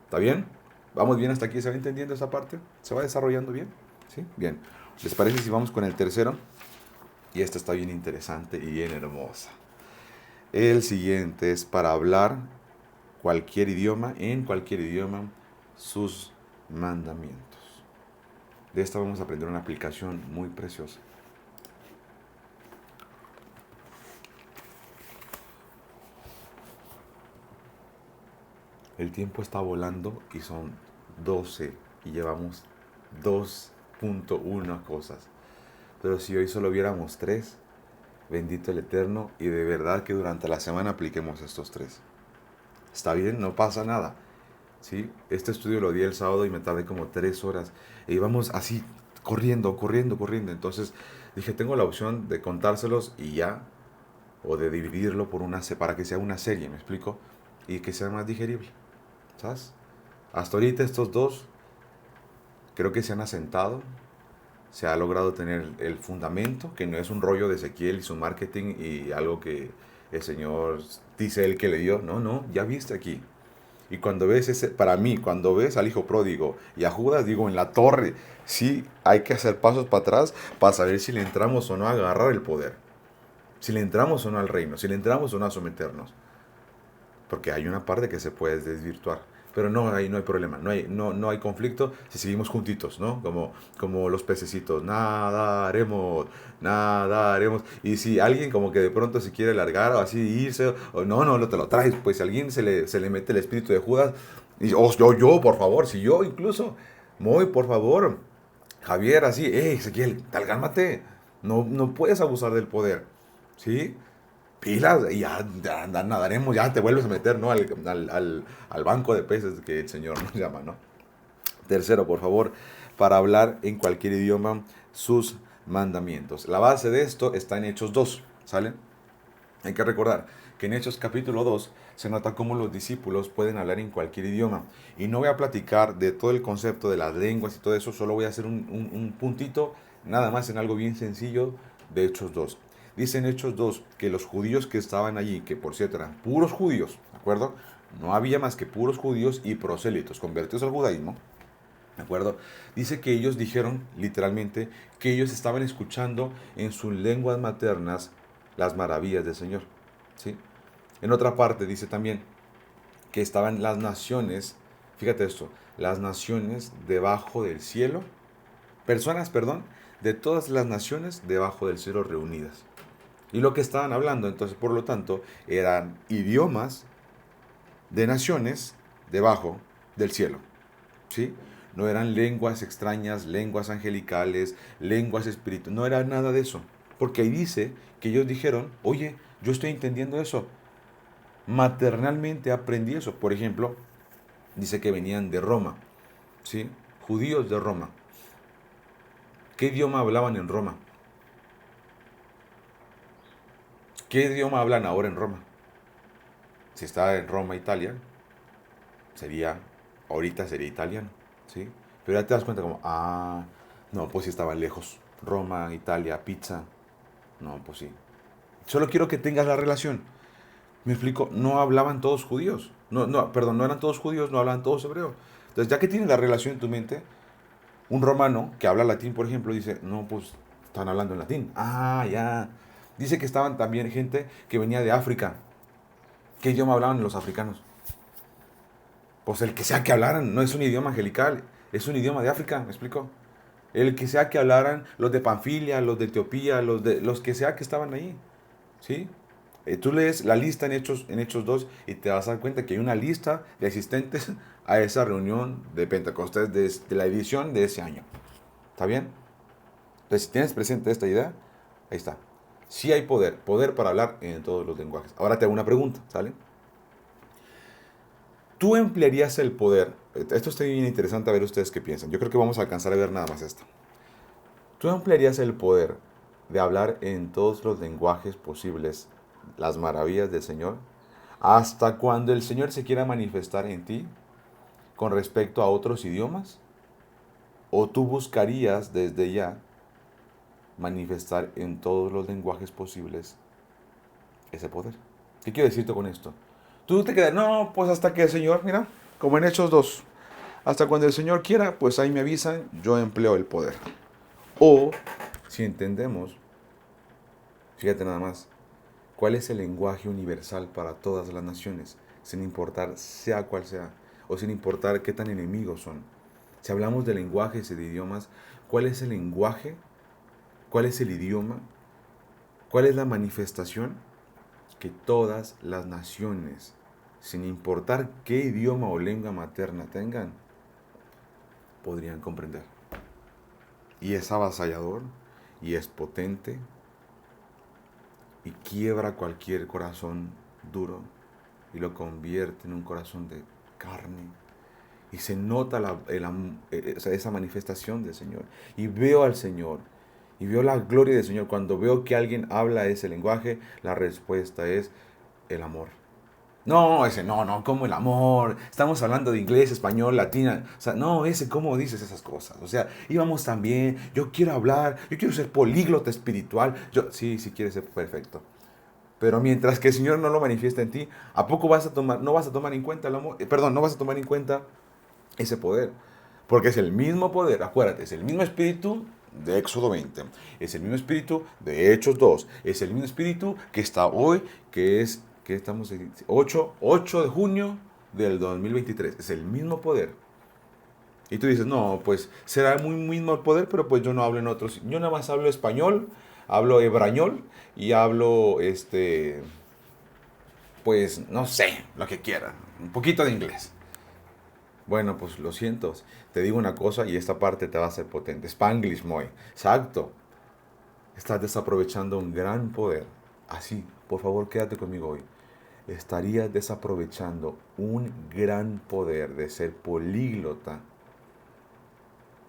Speaker 1: ¿Está bien? ¿Vamos bien hasta aquí? ¿Se va entendiendo esa parte? ¿Se va desarrollando bien? ¿Sí? Bien. ¿Les parece si vamos con el tercero? Y esta está bien interesante y bien hermosa. El siguiente es para hablar cualquier idioma, en cualquier idioma, sus mandamientos. De esta vamos a aprender una aplicación muy preciosa. El tiempo está volando y son 12 y llevamos 2.1 cosas. Pero si hoy solo viéramos 3, bendito el Eterno, y de verdad que durante la semana apliquemos estos 3. Está bien, no pasa nada. ¿Sí? Este estudio lo di el sábado y me tardé como 3 horas. E íbamos así, corriendo, corriendo, corriendo. Entonces dije, tengo la opción de contárselos y ya, o de dividirlo para que sea una serie, ¿me explico? Y que sea más digerible, ¿sabes? Hasta ahorita estos dos creo que se han asentado, se ha logrado tener el fundamento, que no es un rollo de Ezequiel y su marketing y algo que el Señor dice él que le dio. No, no, ya viste aquí. Y cuando ves para mí, cuando ves al hijo pródigo y a Judas, digo, en la torre, sí hay que hacer pasos para atrás para saber si le entramos o no a agarrar el poder. Si le entramos o no al reino, si le entramos o no a someternos. Porque hay una parte que se puede desvirtuar. Pero no, ahí no hay problema, no hay conflicto si seguimos juntitos, ¿no? Como los pececitos, nadaremos, nadaremos. Y si alguien como que de pronto se quiere largar o así irse, o no te lo traes, pues si a alguien se le mete el espíritu de Judas, y, yo, por favor, si yo incluso, muy por favor, Javier, así, Ezequiel, tal, cálmate, no puedes abusar del poder, ¿sí? Pilas, y ya nadaremos, ya te vuelves a meter, ¿no? Al banco de peces que el Señor nos llama, ¿no? Tercero, por favor, para hablar en cualquier idioma sus mandamientos. La base de esto está en Hechos 2, ¿sale? Hay que recordar que en Hechos capítulo 2 se nota cómo los discípulos pueden hablar en cualquier idioma. Y no voy a platicar de todo el concepto de las lenguas y todo eso, solo voy a hacer un puntito, nada más en algo bien sencillo de Hechos 2. Dice en Hechos 2 que los judíos que estaban allí, que por cierto eran puros judíos, ¿de acuerdo? No había más que puros judíos y prosélitos, convertidos al judaísmo, ¿de acuerdo? Dice que ellos dijeron literalmente que ellos estaban escuchando en sus lenguas maternas las maravillas del Señor, ¿sí? En otra parte dice también que estaban las naciones, fíjate esto, las naciones debajo del cielo, personas, perdón, de todas las naciones debajo del cielo reunidas. Y lo que estaban hablando, entonces, por lo tanto, eran idiomas de naciones debajo del cielo, ¿sí? No eran lenguas extrañas, lenguas angelicales, lenguas espirituales, no era nada de eso. Porque ahí dice que ellos dijeron, oye, yo estoy entendiendo eso. Maternalmente aprendí eso. Por ejemplo, dice que venían de Roma, ¿sí? Judíos de Roma. ¿Qué idioma hablaban en Roma? ¿Qué idioma hablan ahora en Roma? Si está en Roma, Italia, ahorita sería italiano, ¿sí? Pero ya te das cuenta como, no, pues sí estaban lejos. Roma, Italia, pizza, no, pues sí. Solo quiero que tengas la relación. Me explico, no hablaban todos judíos. Perdón, no eran todos judíos, no hablaban todos hebreos. Entonces, ya que tienes la relación en tu mente, un romano que habla latín, por ejemplo, dice, no, pues están hablando en latín. Ya. Dice que estaban también gente que venía de África. ¿Qué idioma hablaban los africanos? Pues el que sea que hablaran, no es un idioma angelical, es un idioma de África, ¿me explico? El que sea que hablaran los de Panfilia, los de Etiopía, los que sea que estaban ahí, ¿sí? Tú lees la lista en Hechos 2 y te vas a dar cuenta que hay una lista de asistentes a esa reunión de Pentecostés de la edición de ese año. ¿Está bien? Entonces, si tienes presente esta idea, ahí está. Sí hay poder, poder para hablar en todos los lenguajes. Ahora te hago una pregunta, ¿sale? ¿Tú emplearías el poder? Esto está bien interesante a ver ustedes qué piensan. Yo creo que vamos a alcanzar a ver nada más esto. ¿Tú emplearías el poder de hablar en todos los lenguajes posibles las maravillas del Señor hasta cuando el Señor se quiera manifestar en ti con respecto a otros idiomas? ¿O tú buscarías desde ya manifestar en todos los lenguajes posibles ese poder? ¿Qué quiero decirte con esto? Tú te quedas, no, pues hasta que el Señor, mira, como en Hechos 2, hasta cuando el Señor quiera, pues ahí me avisan, yo empleo el poder. O, si entendemos, fíjate nada más, ¿cuál es el lenguaje universal para todas las naciones? Sin importar sea cual sea, o sin importar qué tan enemigos son. Si hablamos de lenguajes y de idiomas, ¿cuál es el lenguaje? ¿Cuál es el idioma? ¿Cuál es la manifestación? Que todas las naciones, sin importar qué idioma o lengua materna tengan, podrían comprender. Y es avasallador, y es potente, y quiebra cualquier corazón duro, y lo convierte en un corazón de carne. Y se nota esa manifestación del Señor. Y veo al Señor, y veo la gloria del Señor. Cuando veo que alguien habla ese lenguaje, la respuesta es el amor. No, ese no, como el amor. Estamos hablando de inglés, español, latina. O sea, no, ese, ¿cómo dices esas cosas? O sea, íbamos también. Yo quiero hablar, yo quiero ser políglota espiritual. Sí, sí quieres ser perfecto. Pero mientras que el Señor no lo manifiesta en ti, ¿a poco no vas a tomar en cuenta el amor? Perdón, no vas a tomar en cuenta ese poder. Porque es el mismo poder, acuérdate, es el mismo espíritu de Éxodo 20, es el mismo espíritu de Hechos 2, es el mismo espíritu que está hoy, que estamos en 8 de junio del 2023, es el mismo poder. Y tú dices, no, pues será muy mismo el poder, pero pues yo no hablo en otros, yo nada más hablo español, hablo hebrañol y hablo, pues no sé, lo que quiera, un poquito de inglés. Bueno, pues lo siento. Te digo una cosa y esta parte te va a hacer potente. Spanglish, Moy. Exacto. Estás desaprovechando un gran poder. Así, por favor, quédate conmigo hoy. Estarías desaprovechando un gran poder de ser políglota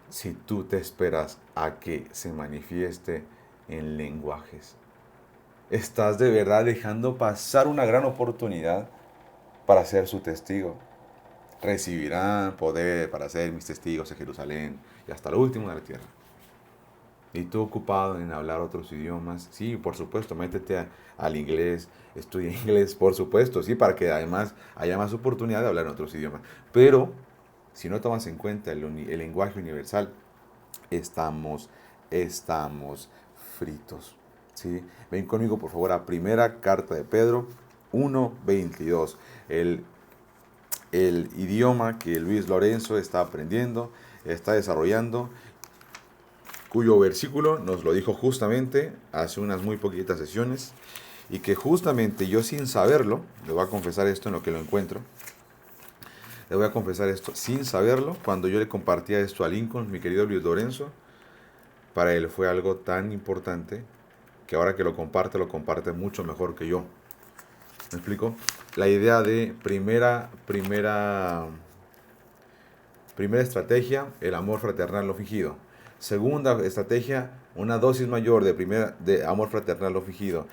Speaker 1: si tú te esperas a que se manifieste en lenguajes. Estás de verdad dejando pasar una gran oportunidad para ser su testigo. Recibirán poder para ser mis testigos en Jerusalén y hasta lo último de la tierra. Y tú ocupado en hablar otros idiomas, sí, por supuesto, al inglés, estudia inglés, por supuesto, sí, para que además haya más oportunidad de hablar en otros idiomas. Pero si no tomas en cuenta el lenguaje universal, estamos fritos. ¿Sí? Ven conmigo, por favor, a primera carta de Pedro 1:22. El idioma que Luis Lorenzo está aprendiendo, está desarrollando, cuyo versículo nos lo dijo justamente hace unas muy poquitas sesiones, y que justamente yo sin saberlo, le voy a confesar esto en lo que lo encuentro, le voy a confesar esto sin saberlo, cuando yo le compartía esto a Lincoln, mi querido Luis Lorenzo, para él fue algo tan importante que ahora que lo comparte mucho mejor que yo. ¿Me explico? La idea de primera estrategia, el amor fraternal no fingido. Segunda estrategia, una dosis mayor de amor fraternal no fingido.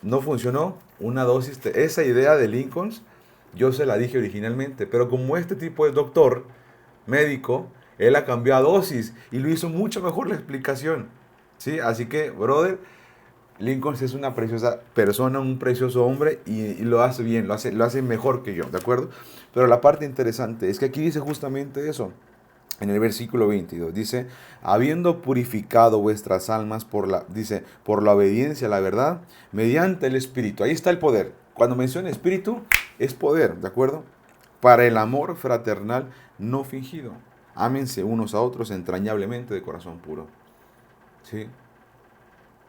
Speaker 1: No funcionó, una dosis, esa idea de Lincoln, yo se la dije originalmente, pero como este tipo es doctor, médico, él la cambió a dosis y lo hizo mucho mejor la explicación. ¿Sí? Así que, brother, Lincoln es una preciosa persona, un precioso hombre y lo hace bien, lo hace mejor que yo, ¿de acuerdo? Pero la parte interesante es que aquí dice justamente eso. En el versículo 22 dice, habiendo purificado vuestras almas por la obediencia a la verdad, mediante el Espíritu. Ahí está el poder. Cuando menciona Espíritu, es poder, ¿de acuerdo? Para el amor fraternal no fingido. Ámense unos a otros entrañablemente de corazón puro. ¿Sí?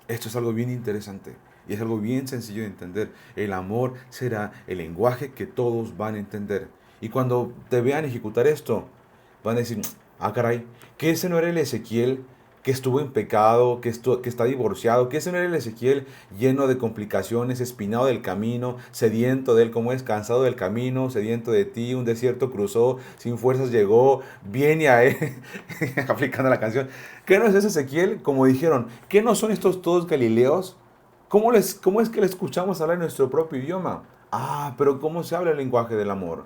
Speaker 1: Esto es algo bien interesante. Y es algo bien sencillo de entender. El amor será el lenguaje que todos van a entender. Y cuando te vean ejecutar esto, van a decir, ah, caray, que ese no era el Ezequiel que estuvo en pecado, que está divorciado, que ese no era el Ezequiel lleno de complicaciones, espinado del camino, sediento de él, como es, cansado del camino, sediento de ti, un desierto cruzó, sin fuerzas llegó, viene a él, aplicando la canción. ¿Qué no es ese Ezequiel? Como dijeron, ¿qué no son estos todos galileos? ¿Cómo es que le escuchamos hablar en nuestro propio idioma? Ah, pero ¿cómo se habla el lenguaje del amor?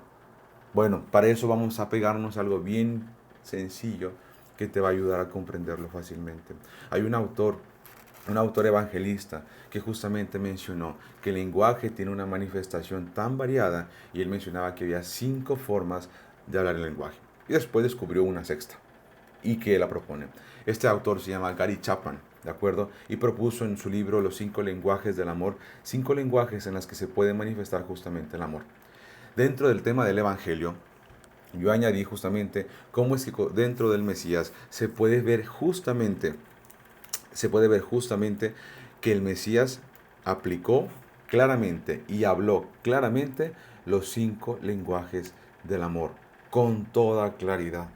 Speaker 1: Bueno, para eso vamos a pegarnos a algo bien sencillo que te va a ayudar a comprenderlo fácilmente. Hay un autor evangelista que justamente mencionó que el lenguaje tiene una manifestación tan variada y él mencionaba que había 5 formas de hablar el lenguaje. Y después descubrió una sexta y que la propone. Este autor se llama Gary Chapman, ¿de acuerdo? Y propuso en su libro Los 5 lenguajes del amor, 5 lenguajes en los que se puede manifestar justamente el amor. Dentro del tema del Evangelio, yo añadí justamente cómo es que dentro del Mesías se puede ver justamente que el Mesías aplicó claramente y habló claramente los 5 lenguajes del amor, con toda claridad.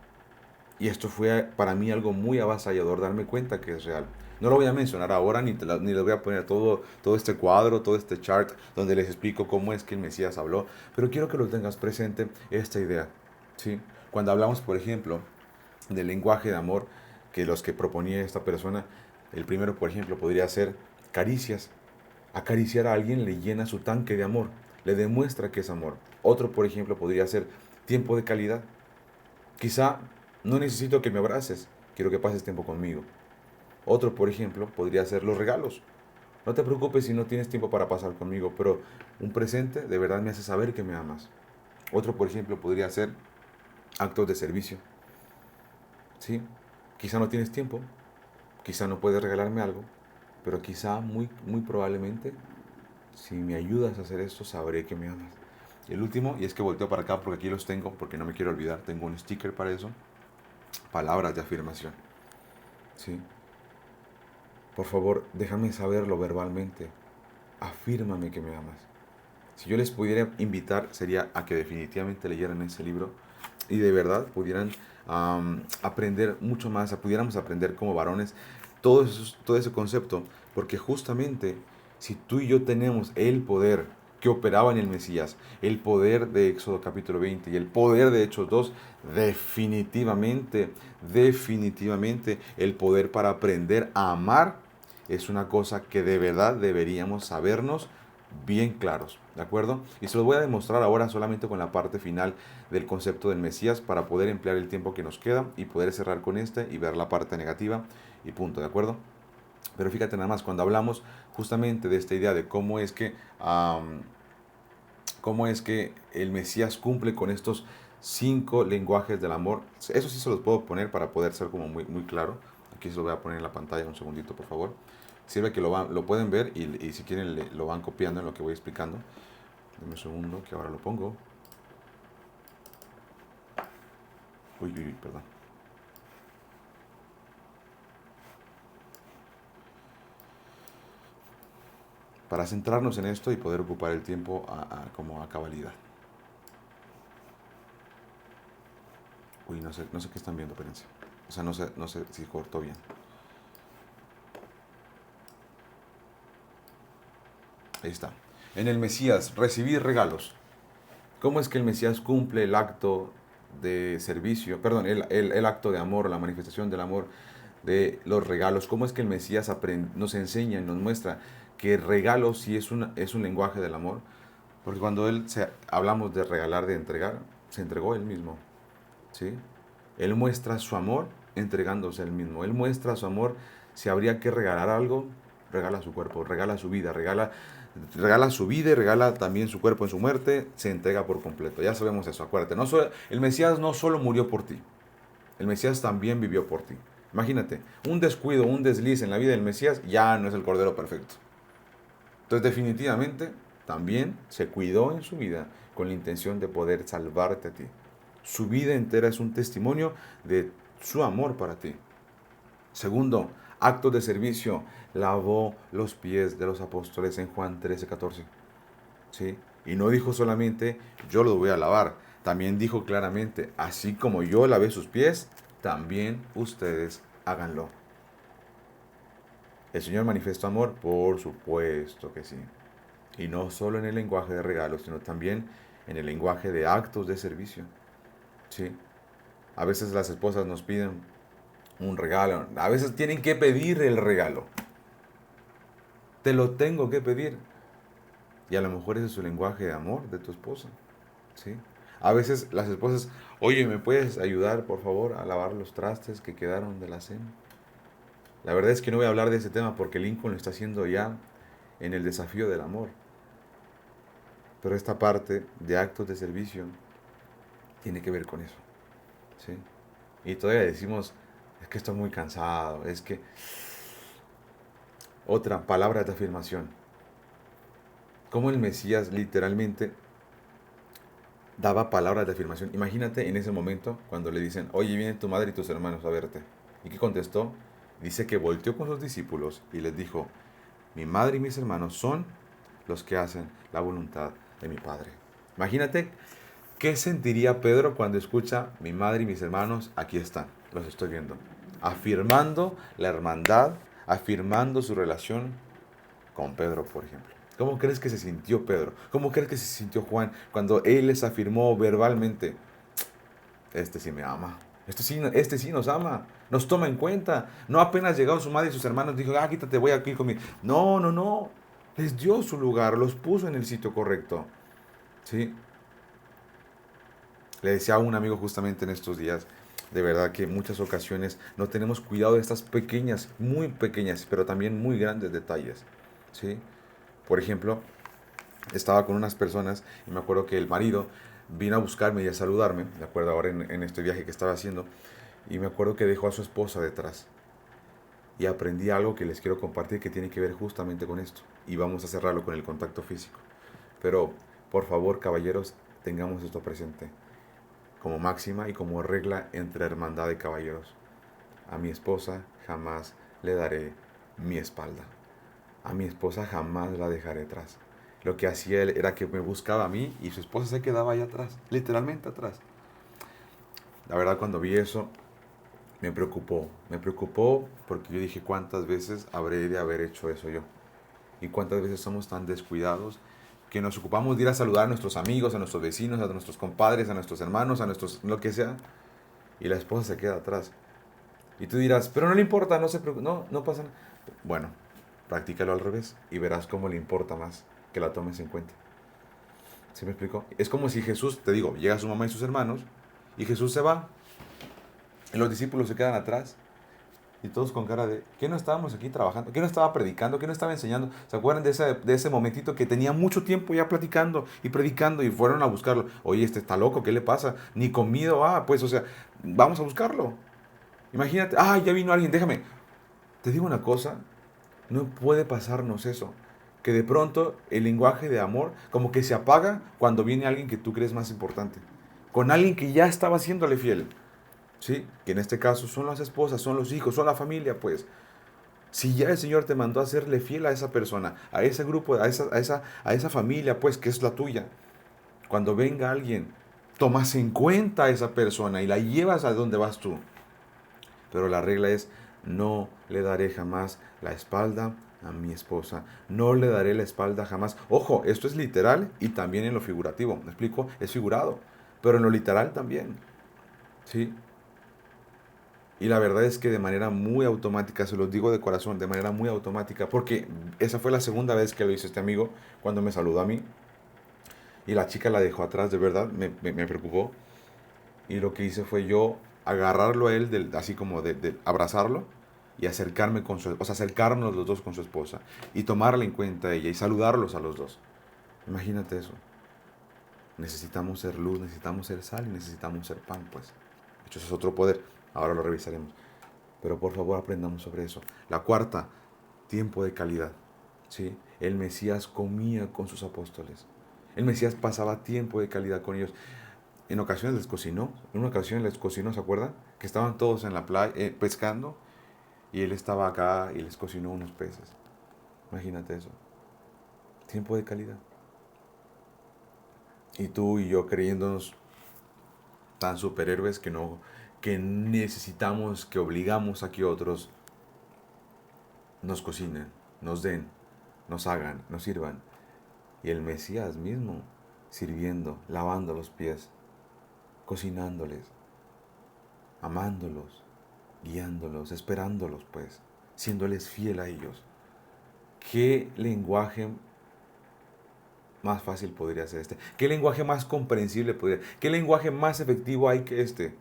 Speaker 1: Y esto fue para mí algo muy avasallador, darme cuenta que es real. No lo voy a mencionar ahora, ni les voy a poner todo este cuadro, todo este chart, donde les explico cómo es que el Mesías habló, pero quiero que lo tengas presente esta idea. ¿Sí? Cuando hablamos, por ejemplo, del lenguaje de amor, que los que proponía esta persona, el primero, por ejemplo, podría ser caricias. Acariciar a alguien le llena su tanque de amor, le demuestra que es amor. Otro, por ejemplo, podría ser tiempo de calidad. Quizá no necesito que me abraces, quiero que pases tiempo conmigo. Otro, por ejemplo, podría ser los regalos. No te preocupes si no tienes tiempo para pasar conmigo, pero un presente de verdad me hace saber que me amas. Otro, por ejemplo, podría ser actos de servicio. ¿Sí? Quizá no tienes tiempo, quizá no puedes regalarme algo, pero quizá muy probablemente, si me ayudas a hacer esto, sabré que me amas. Y el último, y es que volteo para acá porque aquí los tengo, porque no me quiero olvidar, tengo un sticker para eso, palabras de afirmación. ¿Sí? Por favor, déjame saberlo verbalmente. Afírmame que me amas. Si yo les pudiera invitar, sería a que definitivamente leyeran ese libro y de verdad pudieran aprender mucho más, pudiéramos aprender como varones todo ese concepto, porque justamente si tú y yo tenemos el poder que operaba en el Mesías, el poder de Éxodo capítulo 20 y el poder de Hechos 2, definitivamente el poder para aprender a amar es una cosa que de verdad deberíamos sabernos bien claros, ¿de acuerdo? Y se los voy a demostrar ahora solamente con la parte final del concepto del Mesías para poder emplear el tiempo que nos queda y poder cerrar con este y ver la parte negativa y punto, ¿de acuerdo? Pero fíjate nada más, cuando hablamos justamente de esta idea de cómo es que el Mesías cumple con estos 5 lenguajes del amor, eso sí se los puedo poner para poder ser como muy claro. Aquí se lo voy a poner en la pantalla un segundito, por favor. Sirve que lo pueden ver y si quieren lo van copiando en lo que voy explicando. Dame un segundo que ahora lo pongo. Uy, perdón. Para centrarnos en esto y poder ocupar el tiempo como a cabalidad. Uy, no sé qué están viendo, espérense. O sea, no sé si cortó bien. Ahí está. En el Mesías, recibir regalos. ¿Cómo es que el Mesías cumple el acto de servicio, perdón, el acto de amor, la manifestación del amor de los regalos? ¿Cómo es que el Mesías nos enseña y nos muestra que regalo sí es un lenguaje del amor? Porque cuando hablamos de regalar, de entregar, se entregó él mismo. ¿Sí? Él muestra su amor entregándose él mismo. Él muestra su amor. Si habría que regalar algo, regala su cuerpo, regala su vida, regala su vida y regala también su cuerpo en su muerte, se entrega por completo. Ya sabemos eso, acuérdate. El Mesías no solo murió por ti, el Mesías también vivió por ti. Imagínate, un descuido, un desliz en la vida del Mesías ya no es el Cordero perfecto. Entonces definitivamente también se cuidó en su vida con la intención de poder salvarte a ti. Su vida entera es un testimonio de su amor para ti. Segundo, Actos de servicio. Lavó los pies de los apóstoles en Juan 13:14. ¿Sí? Y no dijo solamente, yo los voy a lavar. También dijo claramente, así como yo lavé sus pies, también ustedes háganlo. ¿El Señor manifestó amor? Por supuesto que sí. Y no solo en el lenguaje de regalos, sino también en el lenguaje de actos de servicio. ¿Sí? A veces las esposas nos piden un regalo. A veces tienen que pedir el regalo. Te lo tengo que pedir. Y a lo mejor ese es su lenguaje de amor de tu esposa. ¿Sí? A veces las esposas, oye, ¿me puedes ayudar, por favor, a lavar los trastes que quedaron de la cena? La verdad es que no voy a hablar de ese tema porque Lincoln lo está haciendo ya en el desafío del amor. Pero esta parte de actos de servicio tiene que ver con eso. ¿Sí? Y todavía decimos, es que estoy muy cansado, es que... Otra palabra de afirmación. Como el Mesías literalmente daba palabras de afirmación. Imagínate en ese momento cuando le dicen, oye, vienen tu madre y tus hermanos a verte. ¿Y qué contestó? Dice que volteó con sus discípulos y les dijo, mi madre y mis hermanos son los que hacen la voluntad de mi Padre. Imagínate qué sentiría Pedro cuando escucha, mi madre y mis hermanos aquí están, los estoy viendo. Afirmando la hermandad, afirmando su relación con Pedro, por ejemplo. ¿Cómo crees que se sintió Pedro? ¿Cómo crees que se sintió Juan cuando él les afirmó verbalmente, este sí me ama, este sí nos ama, nos toma en cuenta? No apenas llegó su madre y sus hermanos, dijo, ah, quítate, voy aquí conmigo. No, no, no. Les dio su lugar, los puso en el sitio correcto. ¿Sí? Le decía a un amigo justamente en estos días, de verdad que en muchas ocasiones no tenemos cuidado de estas pequeñas, muy pequeñas, pero también muy grandes detalles. ¿Sí? Por ejemplo, estaba con unas personas y me acuerdo que el marido vino a buscarme y a saludarme, de acuerdo ahora en este viaje que estaba haciendo, y me acuerdo que dejó a su esposa detrás. Y aprendí algo que les quiero compartir que tiene que ver justamente con esto. Y vamos a cerrarlo con el contacto físico. Pero, por favor, caballeros, tengamos esto presente como máxima y como regla entre hermandad de caballeros. A mi esposa jamás le daré mi espalda. A mi esposa jamás la dejaré atrás. Lo que hacía él era que me buscaba a mí y su esposa se quedaba ahí atrás, literalmente atrás. La verdad, cuando vi eso, me preocupó porque yo dije, ¿cuántas veces habré de haber hecho eso yo? Y cuántas veces somos tan descuidados que nos ocupamos de ir a saludar a nuestros amigos, a nuestros vecinos, a nuestros compadres, a nuestros hermanos, a nuestros, lo que sea, y la esposa se queda atrás. Y tú dirás, pero no le importa, no se preocupe, no, no pasa nada. Bueno, practícalo al revés y verás cómo le importa más que la tomes en cuenta. ¿Sí me explico? Es como si Jesús, te digo, llega su mamá y sus hermanos y Jesús se va y los discípulos se quedan atrás y todos con cara de, ¿qué no estábamos aquí trabajando? ¿Qué no estaba predicando? ¿Qué no estaba enseñando? ¿Se acuerdan de ese momentito que tenía mucho tiempo ya platicando y predicando y fueron a buscarlo? Oye, este está loco, ¿qué le pasa? Ni comido, pues, o sea, vamos a buscarlo. Imagínate, ya vino alguien, déjame. Te digo una cosa, no puede pasarnos eso. Que de pronto el lenguaje de amor como que se apaga cuando viene alguien que tú crees más importante. Con alguien que ya estaba haciéndole fiel. ¿Sí? Que en este caso son las esposas, son los hijos, son la familia, pues. Si ya el Señor te mandó a serle fiel a esa persona, a ese grupo, a esa familia, pues, que es la tuya. Cuando venga alguien, tomas en cuenta a esa persona y la llevas a donde vas tú. Pero la regla es, no le daré jamás la espalda a mi esposa. No le daré la espalda jamás. Ojo, esto es literal y también en lo figurativo. ¿Me explico? Es figurado. Pero en lo literal también. ¿Sí? Y la verdad es que de manera muy automática, se los digo de corazón, de manera muy automática, porque esa fue la segunda vez que lo hizo este amigo cuando me saludó a mí. Y la chica la dejó atrás, de verdad, me preocupó. Y lo que hice fue yo agarrarlo a él, así como de abrazarlo y acercarme o sea, acercarnos los dos con su esposa y tomarla en cuenta a ella y saludarlos a los dos. Imagínate eso. Necesitamos ser luz, necesitamos ser sal y necesitamos ser pan, pues. De hecho, eso es otro poder. Ahora lo revisaremos. Pero por favor aprendamos sobre eso. La cuarta, tiempo de calidad. ¿Sí? El Mesías comía con sus apóstoles. El Mesías pasaba tiempo de calidad con ellos. En ocasiones les cocinó. En una ocasión les cocinó, ¿se acuerdan? Que estaban todos en la playa pescando. Y él estaba acá y les cocinó unos peces. Imagínate eso. Tiempo de calidad. Y tú y yo creyéndonos tan superhéroes que no, que necesitamos, que obligamos a que otros nos cocinen, nos den, nos hagan, nos sirvan. Y el Mesías mismo sirviendo, lavando los pies, cocinándoles, amándolos, guiándolos, esperándolos, pues, siéndoles fiel a ellos. ¿Qué lenguaje más fácil podría ser este? ¿Qué lenguaje más comprensible podría? ¿Qué lenguaje más efectivo hay que este?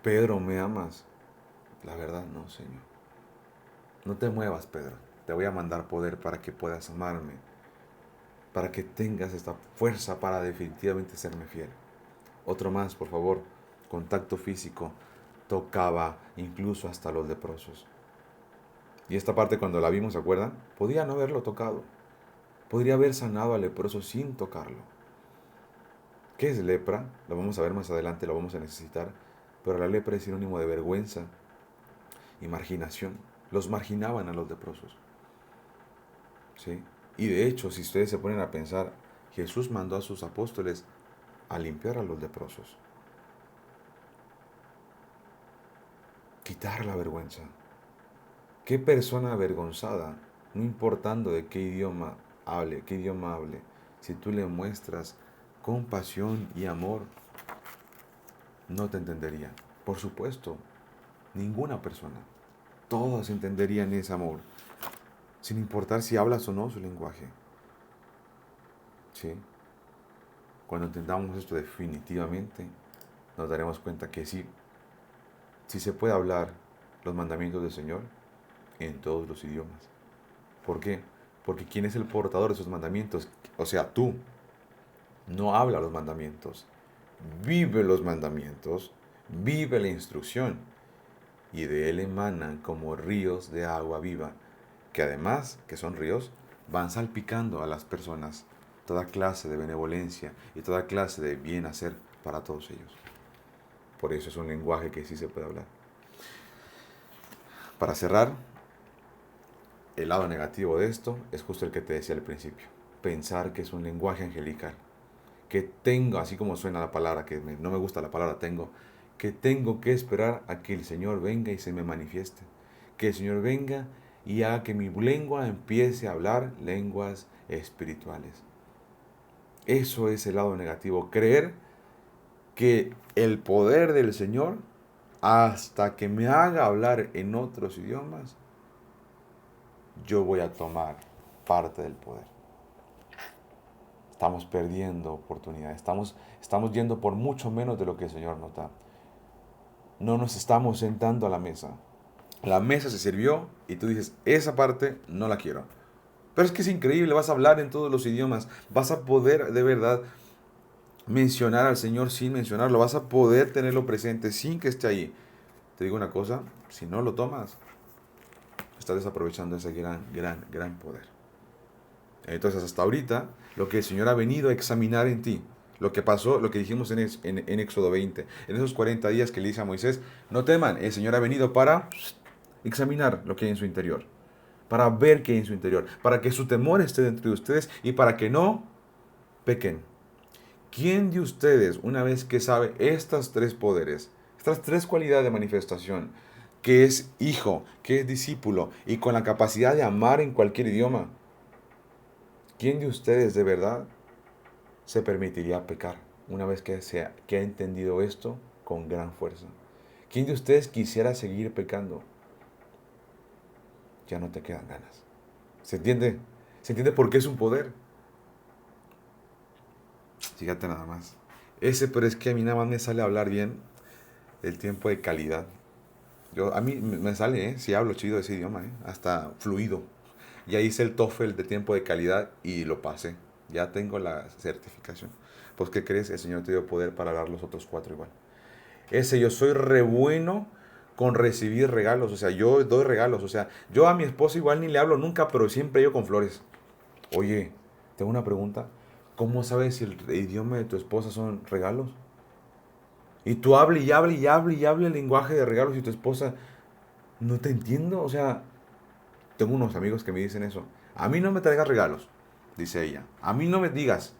Speaker 1: Pedro, ¿me amas? La verdad no, Señor. No te muevas, Pedro. Te voy a mandar poder para que puedas amarme, para que tengas esta fuerza para definitivamente serme fiel. Otro más, por favor. Contacto físico. Tocaba incluso hasta los leprosos. Y esta parte cuando la vimos, ¿se acuerdan? Podía no haberlo tocado. Podría haber sanado al leproso sin tocarlo. ¿Qué es lepra? Lo vamos a ver más adelante, lo vamos a necesitar. Pero la lepra es sinónimo de vergüenza y marginación. Los marginaban a los leprosos. ¿Sí? Y de hecho, si ustedes se ponen a pensar, Jesús mandó a sus apóstoles a limpiar a los leprosos. Quitar la vergüenza. ¿Qué persona avergonzada, no importando de qué idioma hable, si tú le muestras compasión y amor, no te entendería? Por supuesto, ninguna persona. Todos entenderían ese amor, sin importar si hablas o no su lenguaje. ¿Sí? Cuando entendamos esto definitivamente, nos daremos cuenta que sí se puede hablar los mandamientos del Señor en todos los idiomas. ¿Por qué? Porque ¿quién es el portador de esos mandamientos? O sea, tú. No habla los mandamientos. Vive los mandamientos. Vive la instrucción. Y de él emanan como ríos de agua viva, que además, que son ríos, van salpicando a las personas toda clase de benevolencia y toda clase de bien hacer para todos ellos. Por eso es un lenguaje que sí se puede hablar. Para cerrar, el lado negativo de esto es justo el que te decía al principio. Pensar que es un lenguaje angelical. Que tengo, así como suena la palabra, no me gusta la palabra tengo, que tengo que esperar a que el Señor venga y se me manifieste. Que el Señor venga y haga que mi lengua empiece a hablar lenguas espirituales. Eso es el lado negativo. Creer que el poder del Señor, hasta que me haga hablar en otros idiomas, yo voy a tomar parte del poder. Estamos perdiendo oportunidades. Estamos yendo por mucho menos de lo que el Señor nos da. No nos estamos sentando a la mesa. La mesa se sirvió y tú dices, esa parte no la quiero. Pero es que es increíble, vas a hablar en todos los idiomas. Vas a poder de verdad mencionar al Señor sin mencionarlo. Vas a poder tenerlo presente sin que esté ahí. Te digo una cosa, si no lo tomas, estás desaprovechando ese gran poder. Entonces, hasta ahorita, lo que el Señor ha venido a examinar en ti, lo que pasó, lo que dijimos en Éxodo 20, en esos 40 días que le dice a Moisés, no teman, el Señor ha venido para examinar lo que hay en su interior, para ver qué hay en su interior, para que su temor esté dentro de ustedes y para que no pequen. ¿Quién de ustedes, una vez que sabe estos tres poderes, estas tres cualidades de manifestación, que es hijo, que es discípulo y con la capacidad de amar en cualquier idioma, ¿quién de ustedes de verdad se permitiría pecar una vez que ha entendido esto con gran fuerza? ¿Quién de ustedes quisiera seguir pecando? Ya no te quedan ganas. ¿Se entiende? ¿Se entiende por qué es un poder? Fíjate nada más. Pero es que a mí nada más me sale hablar bien el tiempo de calidad. A mí me sale, si hablo chido ese idioma, hasta fluido. Ya hice el TOEFL de tiempo de calidad y lo pasé. Ya tengo la certificación. Pues, ¿qué crees? El Señor te dio poder para hablar los otros cuatro igual. Yo soy re bueno con recibir regalos. O sea, yo doy regalos. O sea, yo a mi esposa igual ni le hablo nunca, pero siempre yo con flores. Oye, tengo una pregunta. ¿Cómo sabes si el idioma de tu esposa son regalos? Y tú hable y hable y hable y hable el lenguaje de regalos y tu esposa no te entiendo, o sea, tengo unos amigos que me dicen eso. A mí no me traigas regalos, dice ella. A mí no me digas,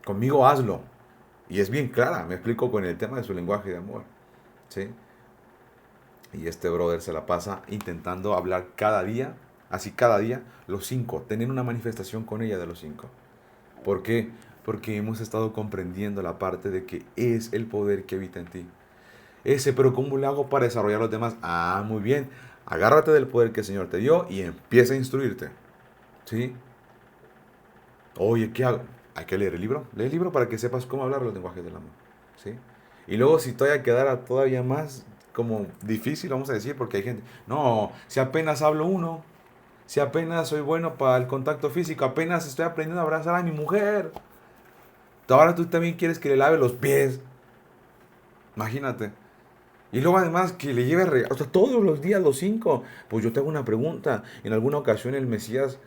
Speaker 1: conmigo hazlo. Y es bien clara, me explico con el tema de su lenguaje de amor. ¿Sí? Y este brother se la pasa intentando hablar cada día, así cada día, los cinco, tener una manifestación con ella de los cinco. ¿Por qué? Porque hemos estado comprendiendo la parte de que es el poder que habita en ti. Ese, pero ¿cómo le hago para desarrollar los demás? Ah, muy bien. Agárrate del poder que el Señor te dio y empieza a instruirte. ¿Sí? Oye, ¿qué hago? Hay que leer el libro. Lee el libro para que sepas cómo hablar los lenguajes del amor. ¿Sí? Y luego si todavía quedara todavía más como difícil, vamos a decir, porque hay gente, no, si apenas hablo uno, si apenas soy bueno para el contacto físico, apenas estoy aprendiendo a abrazar a mi mujer, ahora tú también quieres que le lave los pies. Imagínate. Y luego además que le lleve regalos, o sea, todos los días los cinco. Pues yo te hago una pregunta. ¿En alguna ocasión el Mesías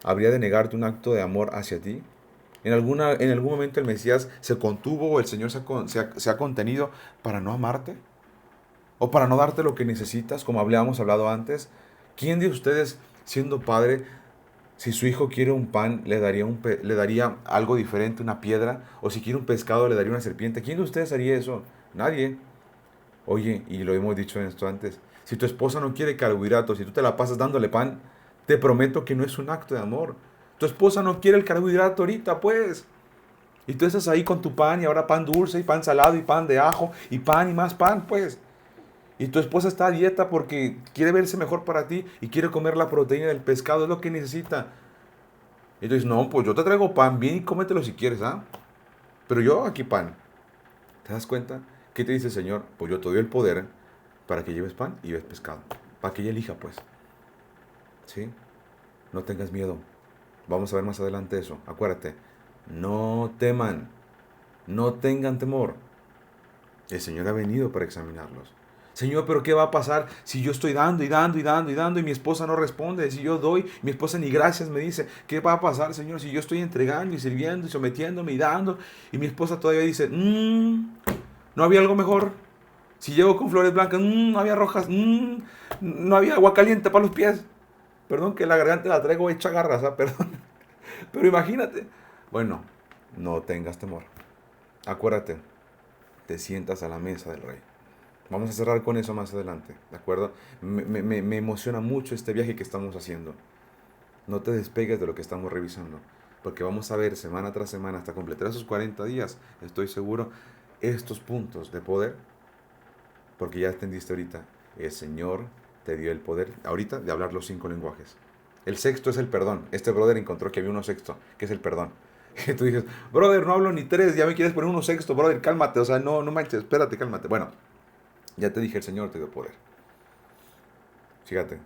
Speaker 1: habría de negarte un acto de amor hacia ti? En algún momento el Mesías se contuvo o el Señor se ha contenido para no amarte? ¿O para no darte lo que necesitas, como habíamos hablado antes? ¿Quién de ustedes, siendo padre, si su hijo quiere un pan, le daría algo diferente, una piedra? ¿O si quiere un pescado, le daría una serpiente? ¿Quién de ustedes haría eso? Nadie. Oye, y lo hemos dicho en esto antes, si tu esposa no quiere carbohidratos, si tú te la pasas dándole pan, te prometo que no es un acto de amor. Tu esposa no quiere el carbohidrato ahorita, pues. Y tú estás ahí con tu pan y ahora pan dulce y pan salado y pan de ajo y pan y más pan, pues. Y tu esposa está a dieta porque quiere verse mejor para ti y quiere comer la proteína del pescado, es lo que necesita. Y tú dices, no, pues yo te traigo pan, bien y cómetelo si quieres, ¿ah? Pero yo aquí pan. ¿Te das cuenta? ¿Qué te dice el Señor? Pues yo te doy el poder para que lleves pan y lleves pescado. Para que ella elija, pues. ¿Sí? No tengas miedo. Vamos a ver más adelante eso. Acuérdate. No teman. No tengan temor. El Señor ha venido para examinarlos. Señor, pero ¿qué va a pasar si yo estoy dando y dando y dando y dando y mi esposa no responde? Si yo doy, mi esposa ni gracias me dice. ¿Qué va a pasar, Señor, si yo estoy entregando y sirviendo y sometiéndome y dando y mi esposa todavía dice, ¿no había algo mejor? Si llego con flores blancas, no había rojas, no había agua caliente para los pies. Perdón que la garganta la traigo hecha garras, perdón. Pero imagínate. Bueno, no tengas temor. Acuérdate, te sientas a la mesa del rey. Vamos a cerrar con eso más adelante, ¿de acuerdo? Me emociona mucho este viaje que estamos haciendo. No te despegues de lo que estamos revisando, porque vamos a ver semana tras semana hasta completar esos 40 días, estoy seguro, estos puntos de poder, porque ya entendiste ahorita, el Señor te dio el poder ahorita de hablar los 5 lenguajes. El sexto es el perdón. Este brother encontró que había uno sexto, que es el perdón. Y tú dices, brother, no hablo ni 3, ya me quieres poner uno sexto, brother, cálmate, o sea, no, no manches, espérate, cálmate. Bueno, ya te dije, el Señor te dio poder. Fíjate,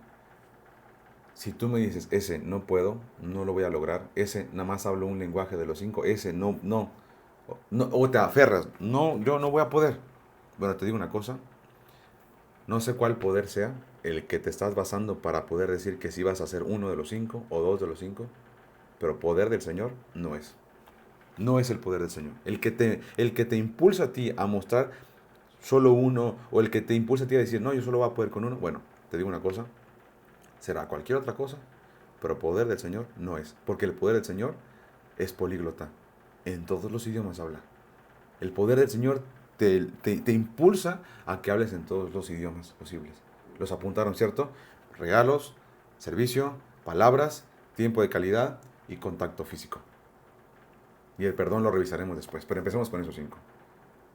Speaker 1: si tú me dices, ese no puedo, no lo voy a lograr, ese nada más hablo un lenguaje de los 5, ese no, o te aferras, no, yo no voy a poder. Bueno, te digo una cosa, no sé cuál poder sea el que te estás basando para poder decir que sí vas a ser uno de los 5 o 2 de los 5, pero poder del Señor no es. No es el poder del Señor. El que te impulsa a ti a mostrar solo uno, o el que te impulsa a ti a decir, no, yo solo voy a poder con uno, bueno, te digo una cosa, será cualquier otra cosa, pero poder del Señor no es. Porque el poder del Señor es políglota. En todos los idiomas habla. El poder del Señor te impulsa a que hables en todos los idiomas posibles. Los apuntaron, ¿cierto? Regalos, servicio, palabras, tiempo de calidad y contacto físico. Y el perdón lo revisaremos después, pero empecemos con esos 5.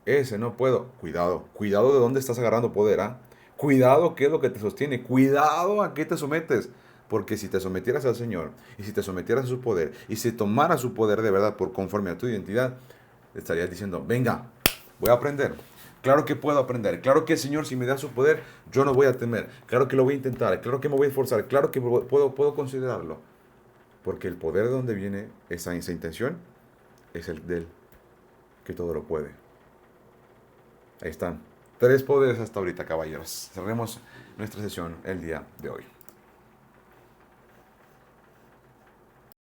Speaker 1: Ese no puedo. Cuidado, cuidado de dónde estás agarrando poder, ¿ah? Cuidado qué es lo que te sostiene. Cuidado a qué te sometes. Porque si te sometieras al Señor y si te sometieras a su poder y si tomara su poder de verdad por conforme a tu identidad, estarías diciendo, venga, voy a aprender. Claro que puedo aprender. Claro que el Señor, si me da su poder, yo no voy a temer. Claro que lo voy a intentar. Claro que me voy a esforzar. Claro que puedo considerarlo. Porque el poder de donde viene esa intención es el del que todo lo puede. Ahí están. 3 poderes hasta ahorita, caballeros. Cerremos nuestra sesión el día de hoy.